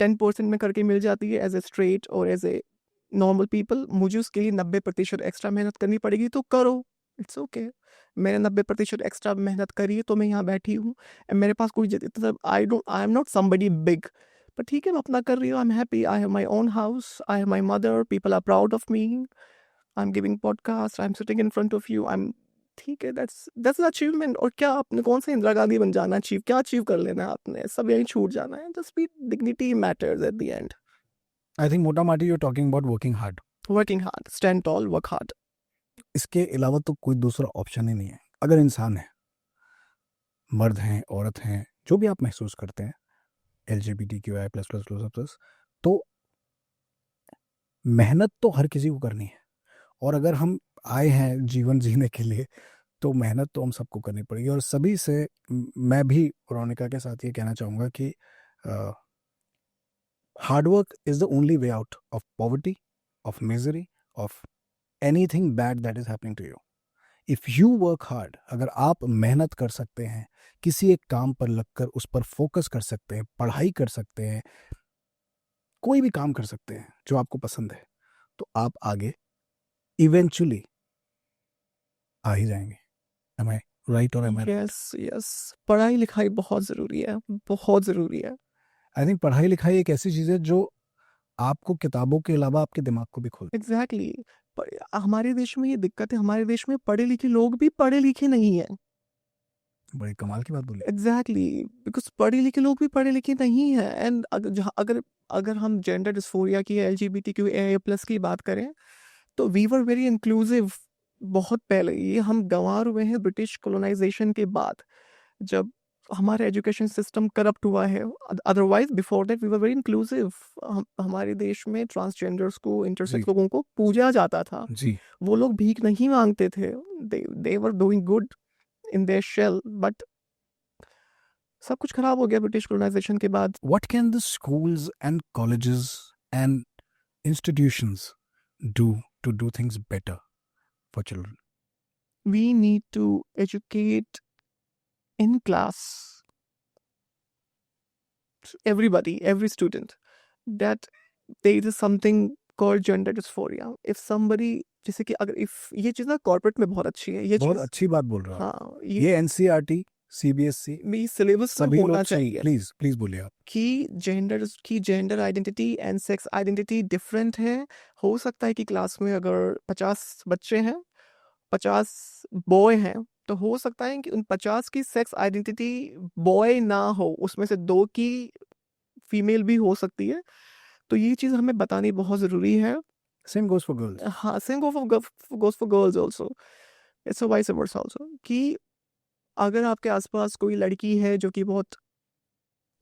10% में करके मिल जाती है एज ए स्ट्रेट और एज ए नॉर्मल पीपल, मुझे उसके लिए 90% एक्स्ट्रा मेहनत करनी पड़ेगी, तो करो, इट्स ओके। मैंने 90% एक्स्ट्रा मेहनत करी है, तो मैं यहाँ बैठी हूँ। मेरे पास कोई I am not somebody big, पर ठीक है, मैं अपना कर रही हूँ, I am happy, I have my own house, I have my mother, people are proud of me, I am giving podcast, I am sitting in front of you, I am, ठीक है, दैट्स अचीवमेंट। और क्या आपने कौन सा इंदिरा गांधी बन जाना, achieve क्या अचीव कर लेना है आपने? सब यहीं छूट जाना है। Just be, dignity matters eight the end. I think मोटा माटी you talking about working hard. Working hard, stand toll, work hard. इसके अलावा तो कोई दूसरा ऑप्शन ही नहीं है। अगर इंसान है, मर्द हैं औरत हैं, जो भी आप महसूस करते हैं, LGBTQI plus plus plus plus, तो मेहनत तो हर किसी को करनी है। और अगर हम आए हैं जीवन जीने के लिए, तो मेहनत तो हम सबको करनी पड़ेगी। और सभी से मैं भी रोनिका के साथ ये कहना चाहूँगा कि hard work is the only way out of poverty, of misery, of anything bad that is happening to you. If you work hard, अगर आप मेहनत कर सकते हैं, किसी एक काम पर लगकर उस पर फोकस कर सकते हैं, पढ़ाई कर सकते हैं, कोई भी काम कर सकते हैं जो आपको पसंद है, तो आप आगे इवेंचुअली आ ही जाएंगे। Am I right or am I right? Yes, पढ़ाई लिखाई बहुत ज़रूरी है, बहुत ज़रूरी है। आई थिंक पढ़ाई लिखाई एक ऐसी चीज़ है जो आपको किताबों के अलावा आपके दिमाग को भी खोलती एग्जैक्टली हमारे देश में ये दिक्कत है, हमारे देश में पढ़े लिखे लोग भी पढ़े लिखे नहीं है। है। बड़ी कमाल की बात बोली। एग्जैक्टली बिकॉज पढ़े लिखे लोग भी पढ़े लिखे नहीं है। एंड अगर अगर हम जेंडर डिस्फोरिया की LGBTQIA+ की बात करें तो वी वर वेरी इंक्लूसिव बहुत पहले। ये हम गंवार हुए हैं ब्रिटिश कॉलोनाइजेशन के बाद, जब हमारा एजुकेशन सिस्टम करप्ट हुआ है। Otherwise before that we were very inclusive. हमारे देश में ट्रांसजेंडर्स को, इंटरसेक्स जी लोगों को पूजा जाता था। जी वो लोग भीख नहीं मांगते थे, they were doing good in their shell. But सब कुछ खराब हो गया ब्रिटिश कॉलोनाइजेशन के बाद। what can the schools and colleges and institutions do to do things better for children? We need to educate in class everybody, every student, that there is something called gender dysphoria. If somebody, जैसे कि अगर if ये चीज़ ना corporate में बहुत अच्छी है, ये बहुत चीज़ अच्छी बात बोल रहे हो आप। हाँ ये NCERT CBSE ये सिलेबस में सभी होना लोग चाहिए प्लीज प्लीज बोलिए आप। कि gender identity and sex identity different है। हो सकता है कि क्लास में अगर 50 बच्चे हैं, 50 बॉय हैं, तो हो सकता है कि उन 50 की सेक्स आइडेंटिटी बॉय ना हो, उसमें से 2 की फीमेल भी हो सकती है। तो ये चीज़ हमें बतानी बहुत ज़रूरी है। Same goes for girls. हाँ, same goes for girls also. It's a vice versa also, कि अगर आपके आसपास कोई लड़की है जो कि बहुत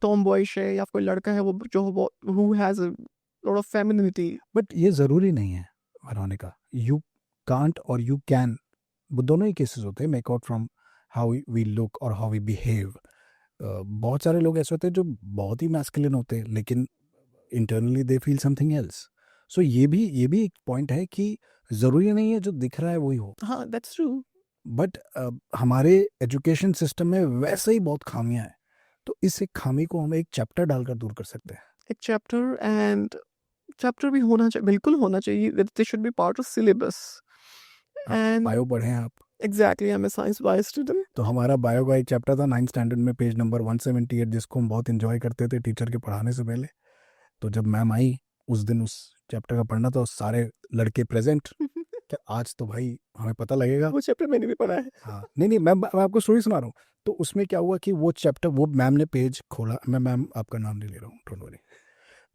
टॉम बॉयश है, या कोई लड़का है वो जो who has a lot of femininity. But ये जरूरी नहीं है वेरोनिका। यू कांट और यू कैन, वो दोनों ही केसेस होते हैं। Make out from how we look और हाउ वी बिहेव। बहुत सारे लोग ऐसे होते हैं जो बहुत ही मैस्कुलिन होते हैं लेकिन internally they feel something else. So ये भी एक पॉइंट है कि ज़रूरी नहीं है जो दिख रहा है वही हो। हाँ, that's true. बट हमारे एजुकेशन सिस्टम में वैसे ही बहुत खामियां हैं, तो इस एक खामी को हम एक चैप्टर डालकर दूर कर सकते हैं। एक चैप्टर भी होना चाहिए, बिल्कुल होना चाहिए। They should be part of syllabus. And bio पढ़े हैं आप? exactly, I'm a science bio student. तो हमारा बायो का एक चैप्टर था 9th स्टैंडर्ड में, पेज नंबर 178, जिसको हम बहुत इंजॉय करते थे टीचर के पढ़ाने से पहले। तो जब मैम आई उस दिन उस चैप्टर का पढ़ना, तो सारे लड़के प्रेजेंट। क्या आज तो भाई हमें पता लगेगा। वो चैप्टर मैंने भी पढ़ा है। हाँ नहीं मैं आपको स्टोरी सुना रहा हूँ। तो उसमें क्या हुआ कि वो चैप्टर, वो मैम ने पेज खोला, मैं मैम आपका नाम नहीं ले रहा हूँ, डोंट वरी।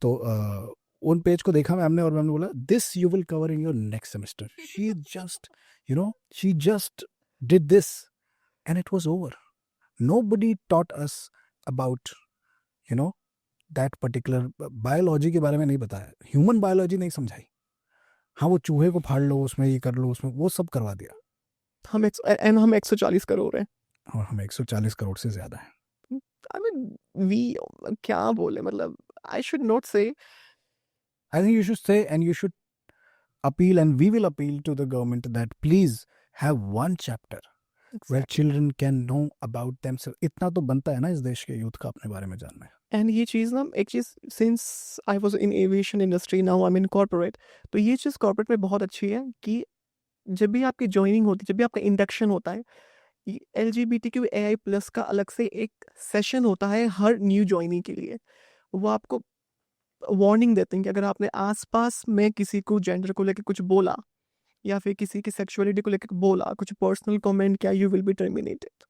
तो उन पेज को देखा मैम ने, और मैम ने बोला this you will cover in your next semester. She just did this and it was over. Nobody taught us about that particular biology के बारे में नहीं बताया, ह्यूमन बायोलॉजी नहीं समझाई। हाँ वो चूहे को फाड़ लो, उसमें ये कर लो, उसमें वो सब करवा दिया। हम 140 करोड़ हैं। और हम 140 करोड़ से ज्यादा है। I mean, क्या बोले, मतलब I should not say. I think you should say, and you should appeal, and we will appeal to the government that please have one chapter where children can know about themselves. इतना तो बनता है ना इस देश के youth का अपने बारे में जानना है। एंड ये चीज़ ना, एक चीज़, since I was in aviation industry, now I am in corporate, तो ये चीज़ कॉर्पोरेट में बहुत अच्छी है कि जब भी आपकी ज्वाइनिंग होती है, जब भी आपका इंडक्शन होता है, LGBTQAI+ का अलग से एक सेशन होता है हर न्यू ज्वाइनिंग के लिए। वो आपको वार्निंग देते हैं कि अगर आपने आसपास में किसी को जेंडर को लेकर कुछ बोला, या फिर किसी की सेक्सुअलिटी को लेकर बोला, कुछ पर्सनल कमेंट किया, यू विल बी टर्मिनेटेड।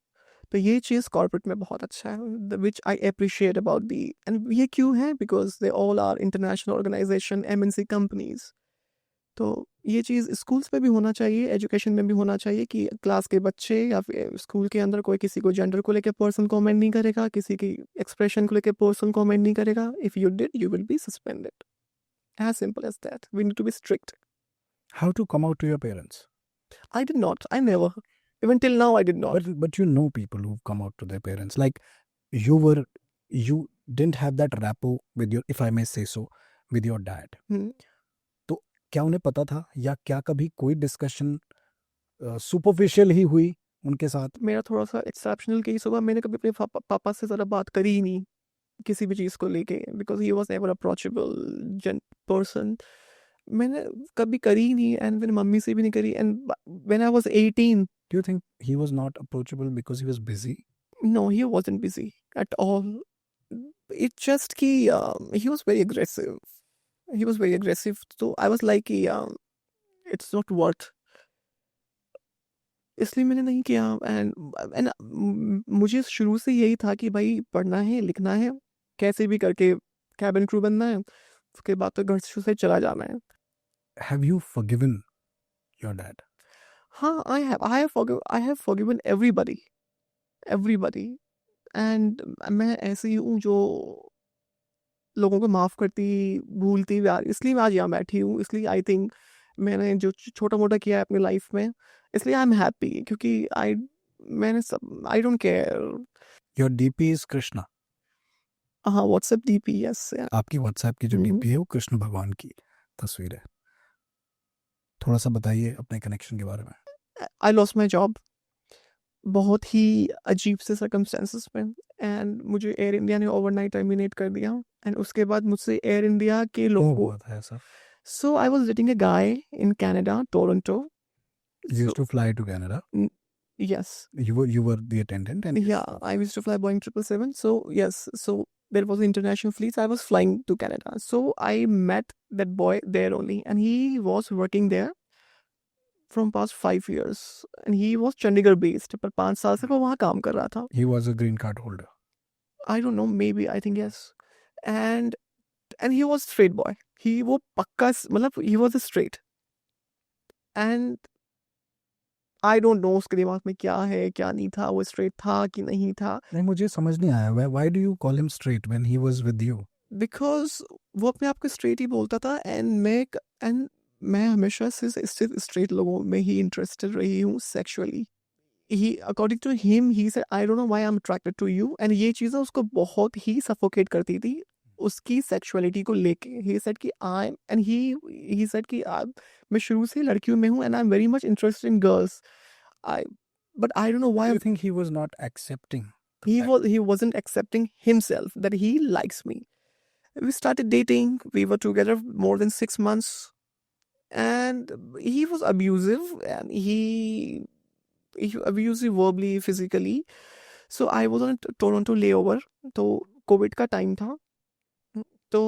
तो ये चीज़ कॉर्पोरेट में बहुत अच्छा है, which I appreciate about the. And ये क्यों है? Because they all are international organisation, MNC companies. तो ये चीज़ स्कूल्स पे भी होना चाहिए, एजुकेशन में भी होना चाहिए कि क्लास के बच्चे या फिर स्कूल के अंदर कोई किसी को जेंडर को लेकर पर्सनल कमेंट नहीं करेगा, किसी की एक्सप्रेशन को लेकर पर्सनल कमेंट नहीं करेगा। If you did, you will be suspended. As simple as that. We need to be strict. How to come out to your parents? I did not. I never. Even till now, I did not. But you know people who've come out to their parents. Like you didn't have that rapport with your, if I may say so, with your dad. तो क्या उन्हें पता था, या क्या कभी कोई discussion superficial ही हुई उनके साथ? मेरा थोड़ा सा एक्सेप्शनल केस हुआ। मैंने कभी अपने पापा से ज़रा बात करी ही नहीं किसी भी चीज़ को लेके, because he was never approachable person. मैंने कभी करी ही नहीं, एंड मैंने मम्मी से भी नहीं करी। And when I was 18, Do you think he was not approachable because he was busy? No, he wasn't busy at all. It's just कि he was very aggressive. He was very aggressive. So I was like कि it's not worth. इसलिए मैंने नहीं किया and मुझे शुरू से यही था कि भाई पढ़ना है, लिखना है, कैसे भी करके कैबिन क्रू बनना है, उसके बाद तो घर से चला जाना है। Have you forgiven your dad? हाँ, I have forgiven everybody and मैं ऐसी हूँ जो लोगों को माफ़ करती, भूलती भी इसलिए मैं आज यहाँ बैठी हूँ, इसलिए आई थिंक मैंने जो छोटा-मोटा किया है अपनी लाइफ में, इसलिए आई एम हैप्पी क्योंकि I don't care. Your DP is Krishna. हाँ, व्हाट्सएप डीपी यस। आपकी WhatsApp की जो DP है वो कृष्ण भगवान की तस्वीर है। थोड़ा सा बताइए अपने कनेक्शन के बारे में। आई लॉस्ट माय जॉब बहुत ही अजीब से सर्कमस्टेंसेस में एंड मुझे एयर इंडिया ने ओवरनाइट टर्मिनेट कर दिया एंड उसके बाद मुझसे एयर इंडिया के क्या लोगों हुआ था ऐसा? So I was dating a guy in Canada Toronto. You used to fly to Canada. Yes. You were the attendant and Yeah, I used to fly Boeing 777. So yes, so there was international fleets. I was flying to Canada. So I met that boy there only, and he was working there from past 5 years, and he was Chandigarh based. पर 5 साल से वो वहाँ काम कर रहा था. he was a green card holder. I don't know, maybe I think yes, and he was straight boy. He वो पक्का मतलब he was a straight, and I don't no उसके दिमाग में क्या है क्या नहीं था, वो स्ट्रेट था कि नहीं था। नहीं, मुझे समझ नहीं आया why do you call him straight when he was with you? Because वो अपने आप को स्ट्रेट ही बोलता था एंड मैं हमेशा से स्ट्रेट लोगों में ही इंटरेस्टेड रही हूँ sexually. He according to him he said I don't know why I am attracted to you and ये चीज़ें उसको बहुत ही सफोकेट करती थी उसकी सेक्सुअलिटी को लेके। ही सेड कि आई एंड ही सेड कि मैं शुरू से लड़कियों में हूँ and I am very much interested in girls. I but I don't no Do why you think he was not accepting? he wasn't accepting himself that he likes me. We started dating. We were together more than 6 months, and he was abusive, and he abusive verbally, physically. So I was on a Toronto layover. तो Covid का time था, तो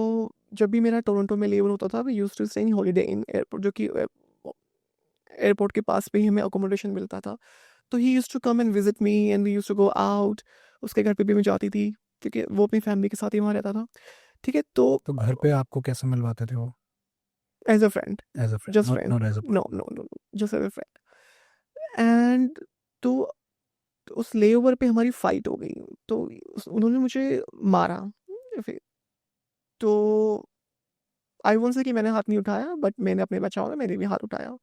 जब भी मेरा Toronto में layover होता था, we used to stay in Holiday Inn airport, जो कि एयरपोर्ट के पास पे ही हमें अकोमोडेशन मिलता था। तो he used to come and visit me and we used to go out. उसके घर पे भी मैं जाती थी क्योंकि वो अपनी फैमिली के साथ ही वहाँ रहता था। ठीक है, तो घर पे आपको कैसे मिलवाते थे वो? As a friend, As a friend, just not friend, not as a no no no, just as a friend. And तो उस लेओवर पे हमारी फाइट हो गई, तो उन्होंने मुझे मारा। फिर तो आई वोंट से कि मैंने हाथ नहीं उठाया, बट मैंने अपने बचाव में मैंने भी हाथ उठाया।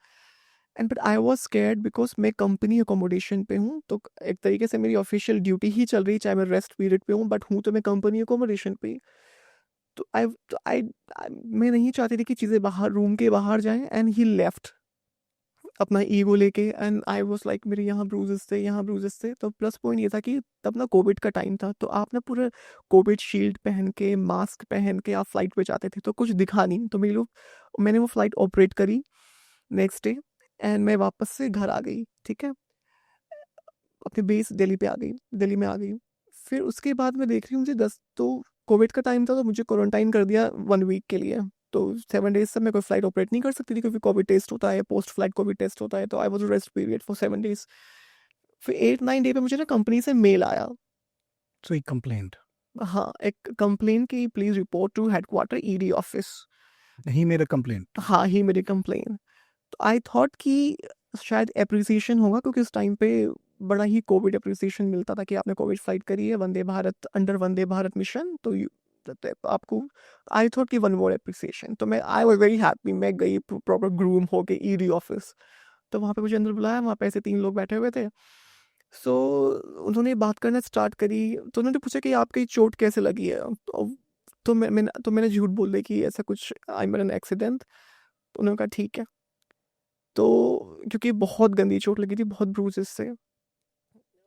And but I was scared because मैं कंपनी अकोमोडेशन पे हूँ, तो एक तरीके से मेरी ऑफिशियल ड्यूटी ही चल रही, चाहे मैं रेस्ट पीरियड पे हूँ, बट हूँ तो मैं कंपनी अकोमोडेशन पे। तो मैं नहीं चाहती थी कि चीज़ें बाहर रूम के बाहर जाएं एंड ही लेफ्ट अपना ईगो लेके एंड आई वाज लाइक मेरे यहाँ ब्रूजेस थे, यहाँ ब्रूजेस थे। तो प्लस पॉइंट ये था कि तब ना कोविड का टाइम था, तो आप ना पूरा कोविड शील्ड पहन के, मास्क पहन के आप फ्लाइट पे जाते थे, तो कुछ दिखा नहीं। तो मैंने वो फ्लाइट ऑपरेट करी नेक्स्ट डे एंड मैं वापस से घर आ गई। ठीक है, अपने बेस दिल्ली पे आ गई, दिल्ली में आ गई। फिर उसके बाद मैं देख रही हूँ मुझे तो कोविड का टाइम था, तो मुझे क्वारंटाइन कर दिया 1 वीक के लिए। तो 7 डेज तक मैं कोई फ्लाइट ऑपरेट नहीं कर सकती थी क्योंकि कोविड टेस्ट होता है, पोस्ट फ्लाइट कोविड टेस्ट होता है। तो I was rest period for 7 days. फिर 8-9 डे पे मुझे ना कंपनी से मेल आया। So he complained. हाँ, एक कंप्लेन की please report to headquarter ED office. He made a complaint. हाँ, ही मेरी कंप्लेन। तो आई थॉट कि शायद एप्रिसिएशन होगा क्योंकि उस टाइम पे बड़ा ही कोविड एप्रिसिएशन मिलता था कि आपने कोविड फ्लाइट करी है वंदे भारत, अंडर वंदे भारत मिशन, तो आपको आई थॉट कि वन मोर एप्रिसिएशन। तो मैं आई वाज वेरी हैप्पी, मैं गई प्रॉपर ग्रूम हो के ईडी ऑफिस। तो वहाँ पे मुझे अंदर बुलाया, वहाँ पे ऐसे 3 लोग बैठे हुए थे। सो उन्होंने बात करना स्टार्ट करी, तो उन्होंने पूछा कि आपकी चोट कैसे लगी है। तो मैंने झूठ बोल दी कि ऐसा कुछ, आई मेरा एक्सीडेंट। तो उन्होंने कहा ठीक है। तो क्योंकि बहुत गंदी चोट लगी थी, बहुत ब्रूजेस थे।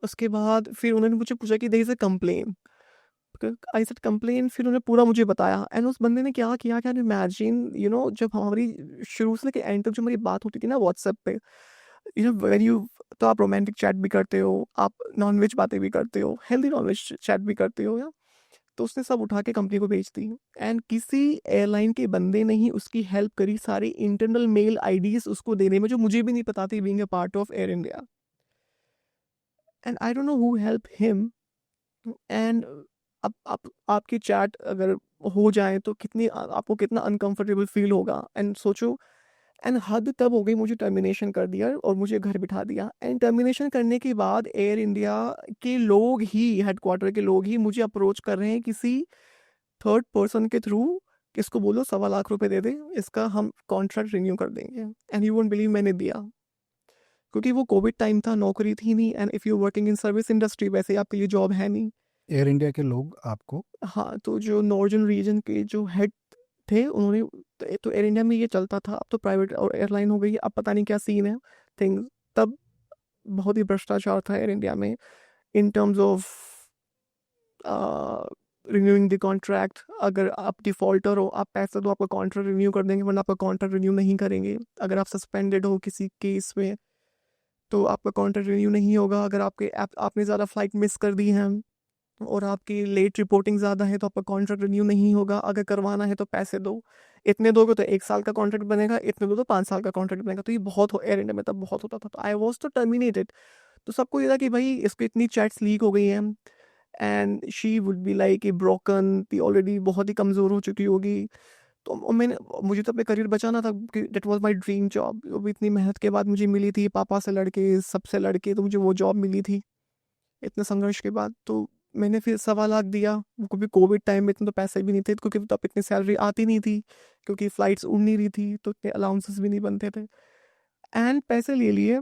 उसके बाद फिर उन्होंने मुझे पूछा कि there is a complain. I said complain. फिर उन्होंने पूरा मुझे बताया एंड उस बंदे ने क्या किया, कैन इमेजिन, जब हमारी शुरू से लेकर एंड तक जो हमारी बात होती थी ना व्हाट्सएप पे, व्हेन यू, तो आप रोमांटिक चैट भी करते हो, आप नॉनवेज बातें भी करते हो, हेल्दी नॉनवेज चैट भी करते हो या, तो उसने सब उठा के कंपनी को बेच दी। एंड किसी एयरलाइन के बंदे ने ही उसकी हेल्प करी सारी इंटरनल मेल आईडीज उसको देने में, जो मुझे भी नहीं पता थी being a part of air India. And I don't know who help him. And अब आप आपकी चैट अगर हो जाए तो कितनी आपको कितना अनकंफर्टेबल फील होगा। एंड सोचो, एंड हद तब हो गई, मुझे टर्मिनेशन कर दिया और मुझे घर बिठा दिया। एंड टर्मिनेशन करने के बाद एयर इंडिया के लोग ही, हेडक्वार्टर के लोग ही मुझे अप्रोच कर रहे हैं किसी थर्ड पर्सन के थ्रू, कि इसको बोलो 1.25 लाख दे दे, इसका हम कॉन्ट्रैक्ट रिन्यू कर देंगे। एंड यू वोंट बिलीव, मैंने दिया, क्योंकि वो कोविड टाइम था, नौकरी थी नहीं। And if you working in service industry, वैसे आपके लिए जॉब है नहीं। एयर इंडिया के लोग आपको हाँ, तो जो नॉर्दर्न रीजन के जो हेड थे, उन्होंने, तो एयर इंडिया में ये चलता था, अब तो प्राइवेट और एयरलाइन हो गई, अब पता नहीं क्या सीन है थिंग। तब बहुत ही भ्रष्टाचार था एयर इंडिया में इन terms of renewing the contract. अगर आप डिफॉल्टर हो, आप पैसे दो, आपका कॉन्ट्रैक्ट रिन्यू कर देंगे, वरना आपका कॉन्ट्रैक्ट रिन्यू नहीं करेंगे। अगर आप सस्पेंडेड हो किसी केस में, तो आपका कॉन्ट्रैक्ट रिन्यू नहीं होगा। अगर आपने ज़्यादा फ्लाइट मिस कर दी है और आपकी लेट रिपोर्टिंग ज़्यादा है, तो आपका कॉन्ट्रैक्ट रिन्यू नहीं होगा। अगर करवाना है तो पैसे दो, इतने दोगे तो 1 साल का कॉन्ट्रैक्ट बनेगा, इतने दो तो 5 साल का कॉन्ट्रैक्ट बनेगा। तो ये बहुत एयर इंडिया में तब बहुत होता था, तो आई वॉज तो टर्मिनेटेड। तो सबको ये था कि भाई इसको इतनी चैट्स लीक हो गई हैं, and she would be like a broken, थी ऑलरेडी बहुत ही कमज़ोर हो चुकी होगी। तो मैंने, मुझे तो अपने करियर बचाना था, कि that was my dream job. वो भी इतनी मेहनत के बाद मुझे मिली थी, पापा से लड़के, सबसे लड़के, तो मुझे वो जॉब मिली थी इतने संघर्ष के बाद। तो मैंने फिर 1.25 लाख दिया, क्योंकि कोविड टाइम में इतने तो पैसे भी नहीं थे, क्योंकि तब इतनी सैलरी आती नहीं थी, क्योंकि फ्लाइट्स उड़ नहीं रही थी, तो इतने अलाउंसेस भी नहीं बनते थे। एंड पैसे ले लिए,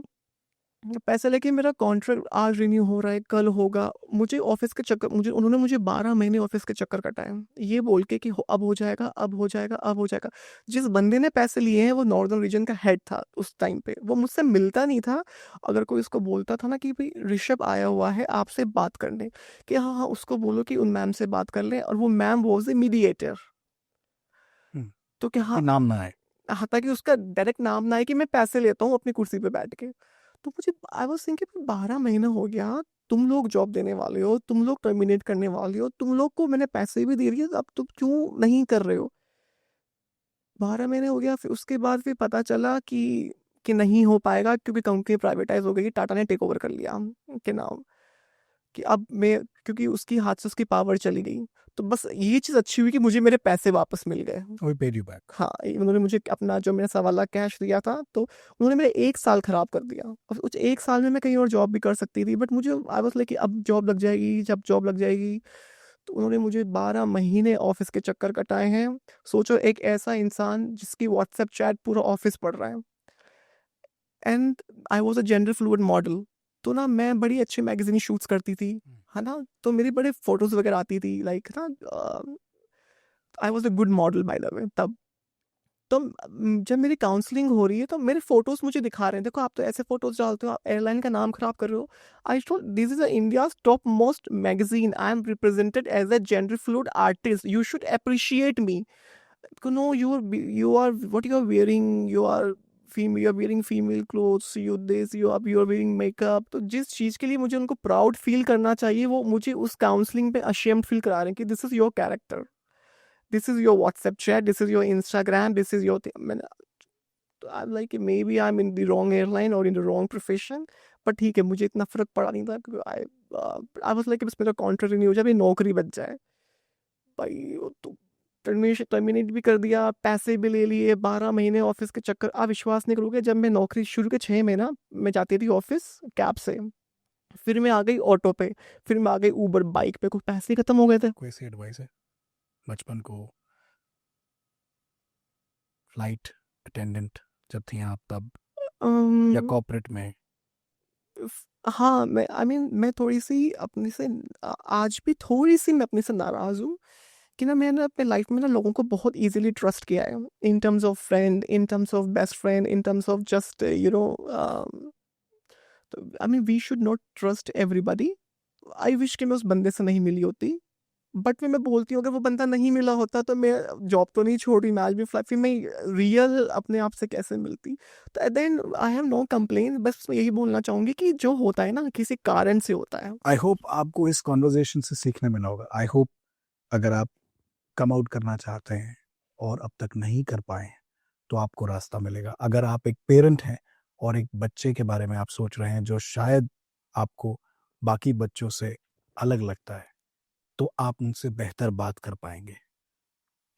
पैसे लेके मेरा कॉन्ट्रैक्ट आज रिन्यू हो रहा है, कल होगा। मुझे ऑफिस के चक्कर, उन्होंने मुझे 12 महीने ऑफिस के चक्कर कटाए, ये बोल के कि अब हो जाएगा, अब हो जाएगा, अब हो जाएगा। जिस बंदे ने पैसे लिए हैं वो नॉर्दर्न रीजन का हेड था उस टाइम पे, वो मुझसे मिलता नहीं था। अगर कोई उसको बोलता था ना कि भाई ऋषभ आया हुआ है आपसे बात करने, कि हाँ हाँ उसको बोलो कि उन मैम से बात कर ले, और वो मैम वॉज ए मीडिएटर। तो क्या, हाँ, नाम ना आए। हाँ, ताकि उसका डायरेक्ट नाम ना आए कि मैं पैसे लेता हूँ अपनी कुर्सी पे बैठ के। तो मुझे, आई वाज थिंकिंग 12 महीना हो गया, तुम लोग जॉब देने वाले हो, तुम लोग टर्मिनेट करने वाले हो, तुम लोग को मैंने पैसे भी दे दिए, अब तुम क्यों नहीं कर रहे हो? 12 महीने हो गया। फिर उसके बाद फिर पता चला कि नहीं हो पाएगा, क्योंकि कंपनी प्राइवेटाइज हो गई, टाटा ने टेक ओवर कर लिया के नाम, कि अब मैं, क्योंकि उसकी हाथ से उसकी पावर चली गई। तो बस ये चीज़ अच्छी हुई कि मुझे मेरे पैसे वापस मिल गए। We paid you back. हाँ, उन्होंने मुझे अपना जो मेरा 1.25 लाख कैश दिया था, तो उन्होंने मेरे 1 साल खराब कर दिया। और उस 1 साल में मैं कहीं और जॉब भी कर सकती थी, बट मुझे, आई वाज लाइक कि अब जॉब लग जाएगी, जब जॉब लग जाएगी। तो उन्होंने मुझे 12 महीने ऑफिस के चक्कर कटाए हैं। सोचो, एक ऐसा इंसान जिसकी व्हाट्सएप चैट पूरा ऑफिस पढ़ रहा है। And I was a gender fluid model, तो ना मैं बड़ी अच्छी मैगजीन शूट्स करती थी, है ना, तो मेरी बड़े फोटोज वगैरह आती थी, लाइक ना, आई was a good model by the way तब। तो जब मेरी काउंसलिंग हो रही है, तो मेरे फोटोज मुझे दिखा रहे हैं, देखो आप तो ऐसे फोटोज डालते हो, आप एयरलाइन का नाम खराब कर रहे हो। I told, this is India's top most magazine, I am represented as a gender fluid artist, you should appreciate me. No, you are what you are wearing, you are female, you are wearing female clothes, you are wearing makeup। तो जिस चीज के लिए मुझे उनको proud feel करना चाहिए, वो मुझे उस काउंसलिंग पे अशेम्ड फील करा रहे हैं कि this is your character, this is your WhatsApp chat, this is your Instagram, this is your. मैंने, तो I like maybe I am in the wrong airline और इन द रॉन्ग प्रोफेशन, पर ठीक है, मुझे इतना फर्क पड़ा नहीं था, क्योंकि आई वाज लाइक बस मेरा कॉन्ट्रैक्ट नहीं हो जाए, मेरी नौकरी बच जाए भाई। वो तो टर्मिनेट भी कर दिया, पैसे भी ले लिए, 12 महीने ऑफिस के चक्कर। आप विश्वास नहीं करोगे, जब मैं नौकरी शुरू के 6 महीना मैं जाती थी ऑफिस कैब से, फिर मैं आ गई ऑटो पे, फिर मैं आ गई ऊबर बाइक पे, कुछ पैसे ही खत्म हो गए थे। कोई सी एडवाइस है बचपन को, फ्लाइट अटेंडेंट जब थी आप तब, या कॉर्पोरेट में? हाँ, मैं, आई मीन, मैं थोड़ी सी अपने से, आज भी थोड़ी सी मैं अपने से नाराज हूँ, कि ना मैंने अपने लाइफ में ना लोगों को बहुत इजीली ट्रस्ट किया है, in terms of friend, in terms of best friend, in terms of just I mean we should not trust everybody. I wish कि मैं उस बंदे से नहीं मिली होती, बट मैं बोलती हूँ अगर वो बंदा नहीं मिला होता तो मैं जॉब तो नहीं छोड़ रही, मैं आज भी फ्लाई, फिर मैं रियल अपने आप से कैसे मिलती। तो at the end I have no complain, बस मैं यही बोलना चाहूंगी कि जो होता है ना किसी कारण से होता है। आई होप आपको इस कॉन्वर्जेशन से सीखने मिला होगा। आई होप अगर आप कम आउट करना चाहते हैं और अब तक नहीं कर पाए हैं तो आपको रास्ता मिलेगा। अगर आप एक पेरेंट हैं और एक बच्चे के बारे में आप सोच रहे हैं जो शायद आपको बाकी बच्चों से अलग लगता है, तो आप उनसे बेहतर बात कर पाएंगे।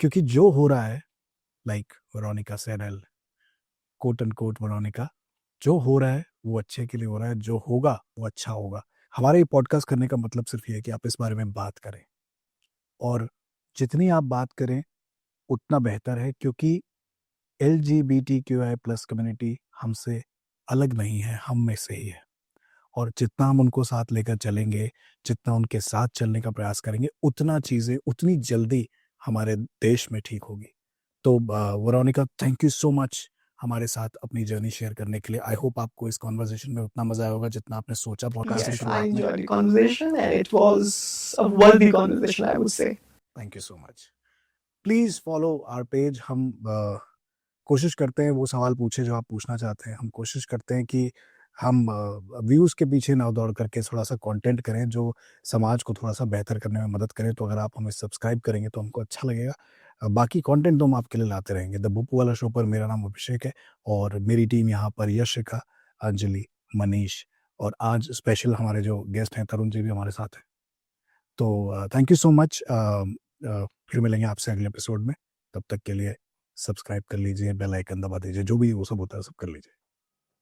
क्योंकि जो हो रहा है, like Veronica Serel, quote and quote Veronica, जो हो रहा है वो अच्छे के लिए हो रहा है, जो होगा वो अच्छा होगा। हमारे ये पॉडकास्ट करने का मतलब सिर्फ ये है कि आप इस बारे में बात करें, और जितनी आप बात करें उतना बेहतर है, क्योंकि LGBTQI+ कम्युनिटी हमसे अलग नहीं है, हम में से ही है। और जितना हम उनको साथ लेकर चलेंगे, जितना उनके साथ चलने का प्रयास करेंगे, उतना चीज़ें उतनी जल्दी हमारे देश में ठीक होगी। तो Veronica, thank you so much हमारे साथ अपनी जर्नी शेयर करने के लिए। आई होप आपको इस कॉन्वर्सेशन में उतना मजा आया होगा जितना आपने सोचा पॉडकास्ट की Yes, I शुरुआत में। enjoyed the conversation and it was a worthy conversation, I would say. Thank you so much. Please follow our page. हम कोशिश करते हैं वो सवाल पूछे जो आप पूछना चाहते हैं। हम कोशिश करते हैं कि हम व्यूज़ के पीछे ना दौड़ करके थोड़ा सा कंटेंट करें जो समाज को थोड़ा सा बेहतर करने में मदद करे। तो अगर आप हमें सब्सक्राइब करेंगे तो हमको अच्छा लगेगा। बाकी कंटेंट तो हम आपके लिए लाते रहेंगे। द बुप्पू वाला शो पर मेरा नाम अभिषेक है और मेरी टीम यहाँ पर यशिका, अंजलि, मनीष और आज स्पेशल हमारे जो गेस्ट हैं तरुण जी भी हमारे साथ हैं। तो थैंक यू सो मच। फिर मिलेंगे आपसे अगले एपिसोड में। तब तक के लिए सब्सक्राइब कर लीजिए, बेल आइकन दबा दीजिए, जो भी वो सब होता है सब कर लीजिए।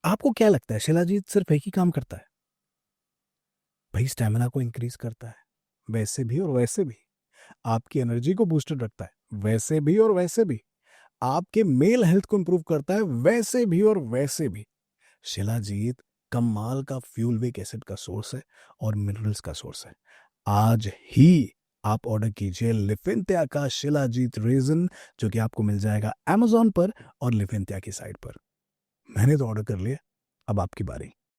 आपको क्या लगता है शिलाजीत सिर्फ एक ही काम करता है? भाई स्टेमिना को इंक्रीज करता है, वैसे भी और वैसे भी। आपकी एनर्जी को बूस्टेड रखता है, वैसे भी और वैसे भी। आपके मेल हेल्थ को इंप्रूव करता है, वैसे भी और वैसे भी। शिलाजीत कमाल का फ्यूलविक एसिड का सोर्स है और मिनरल्स का सोर्स है। आज ही आप ऑर्डर कीजिए लिफिंथिया का शिलाजीत रेजन, जो कि आपको मिल जाएगा Amazon पर और लिफिंथिया की साइट पर। मैंने तो ऑर्डर कर लिया, अब आपकी बारी।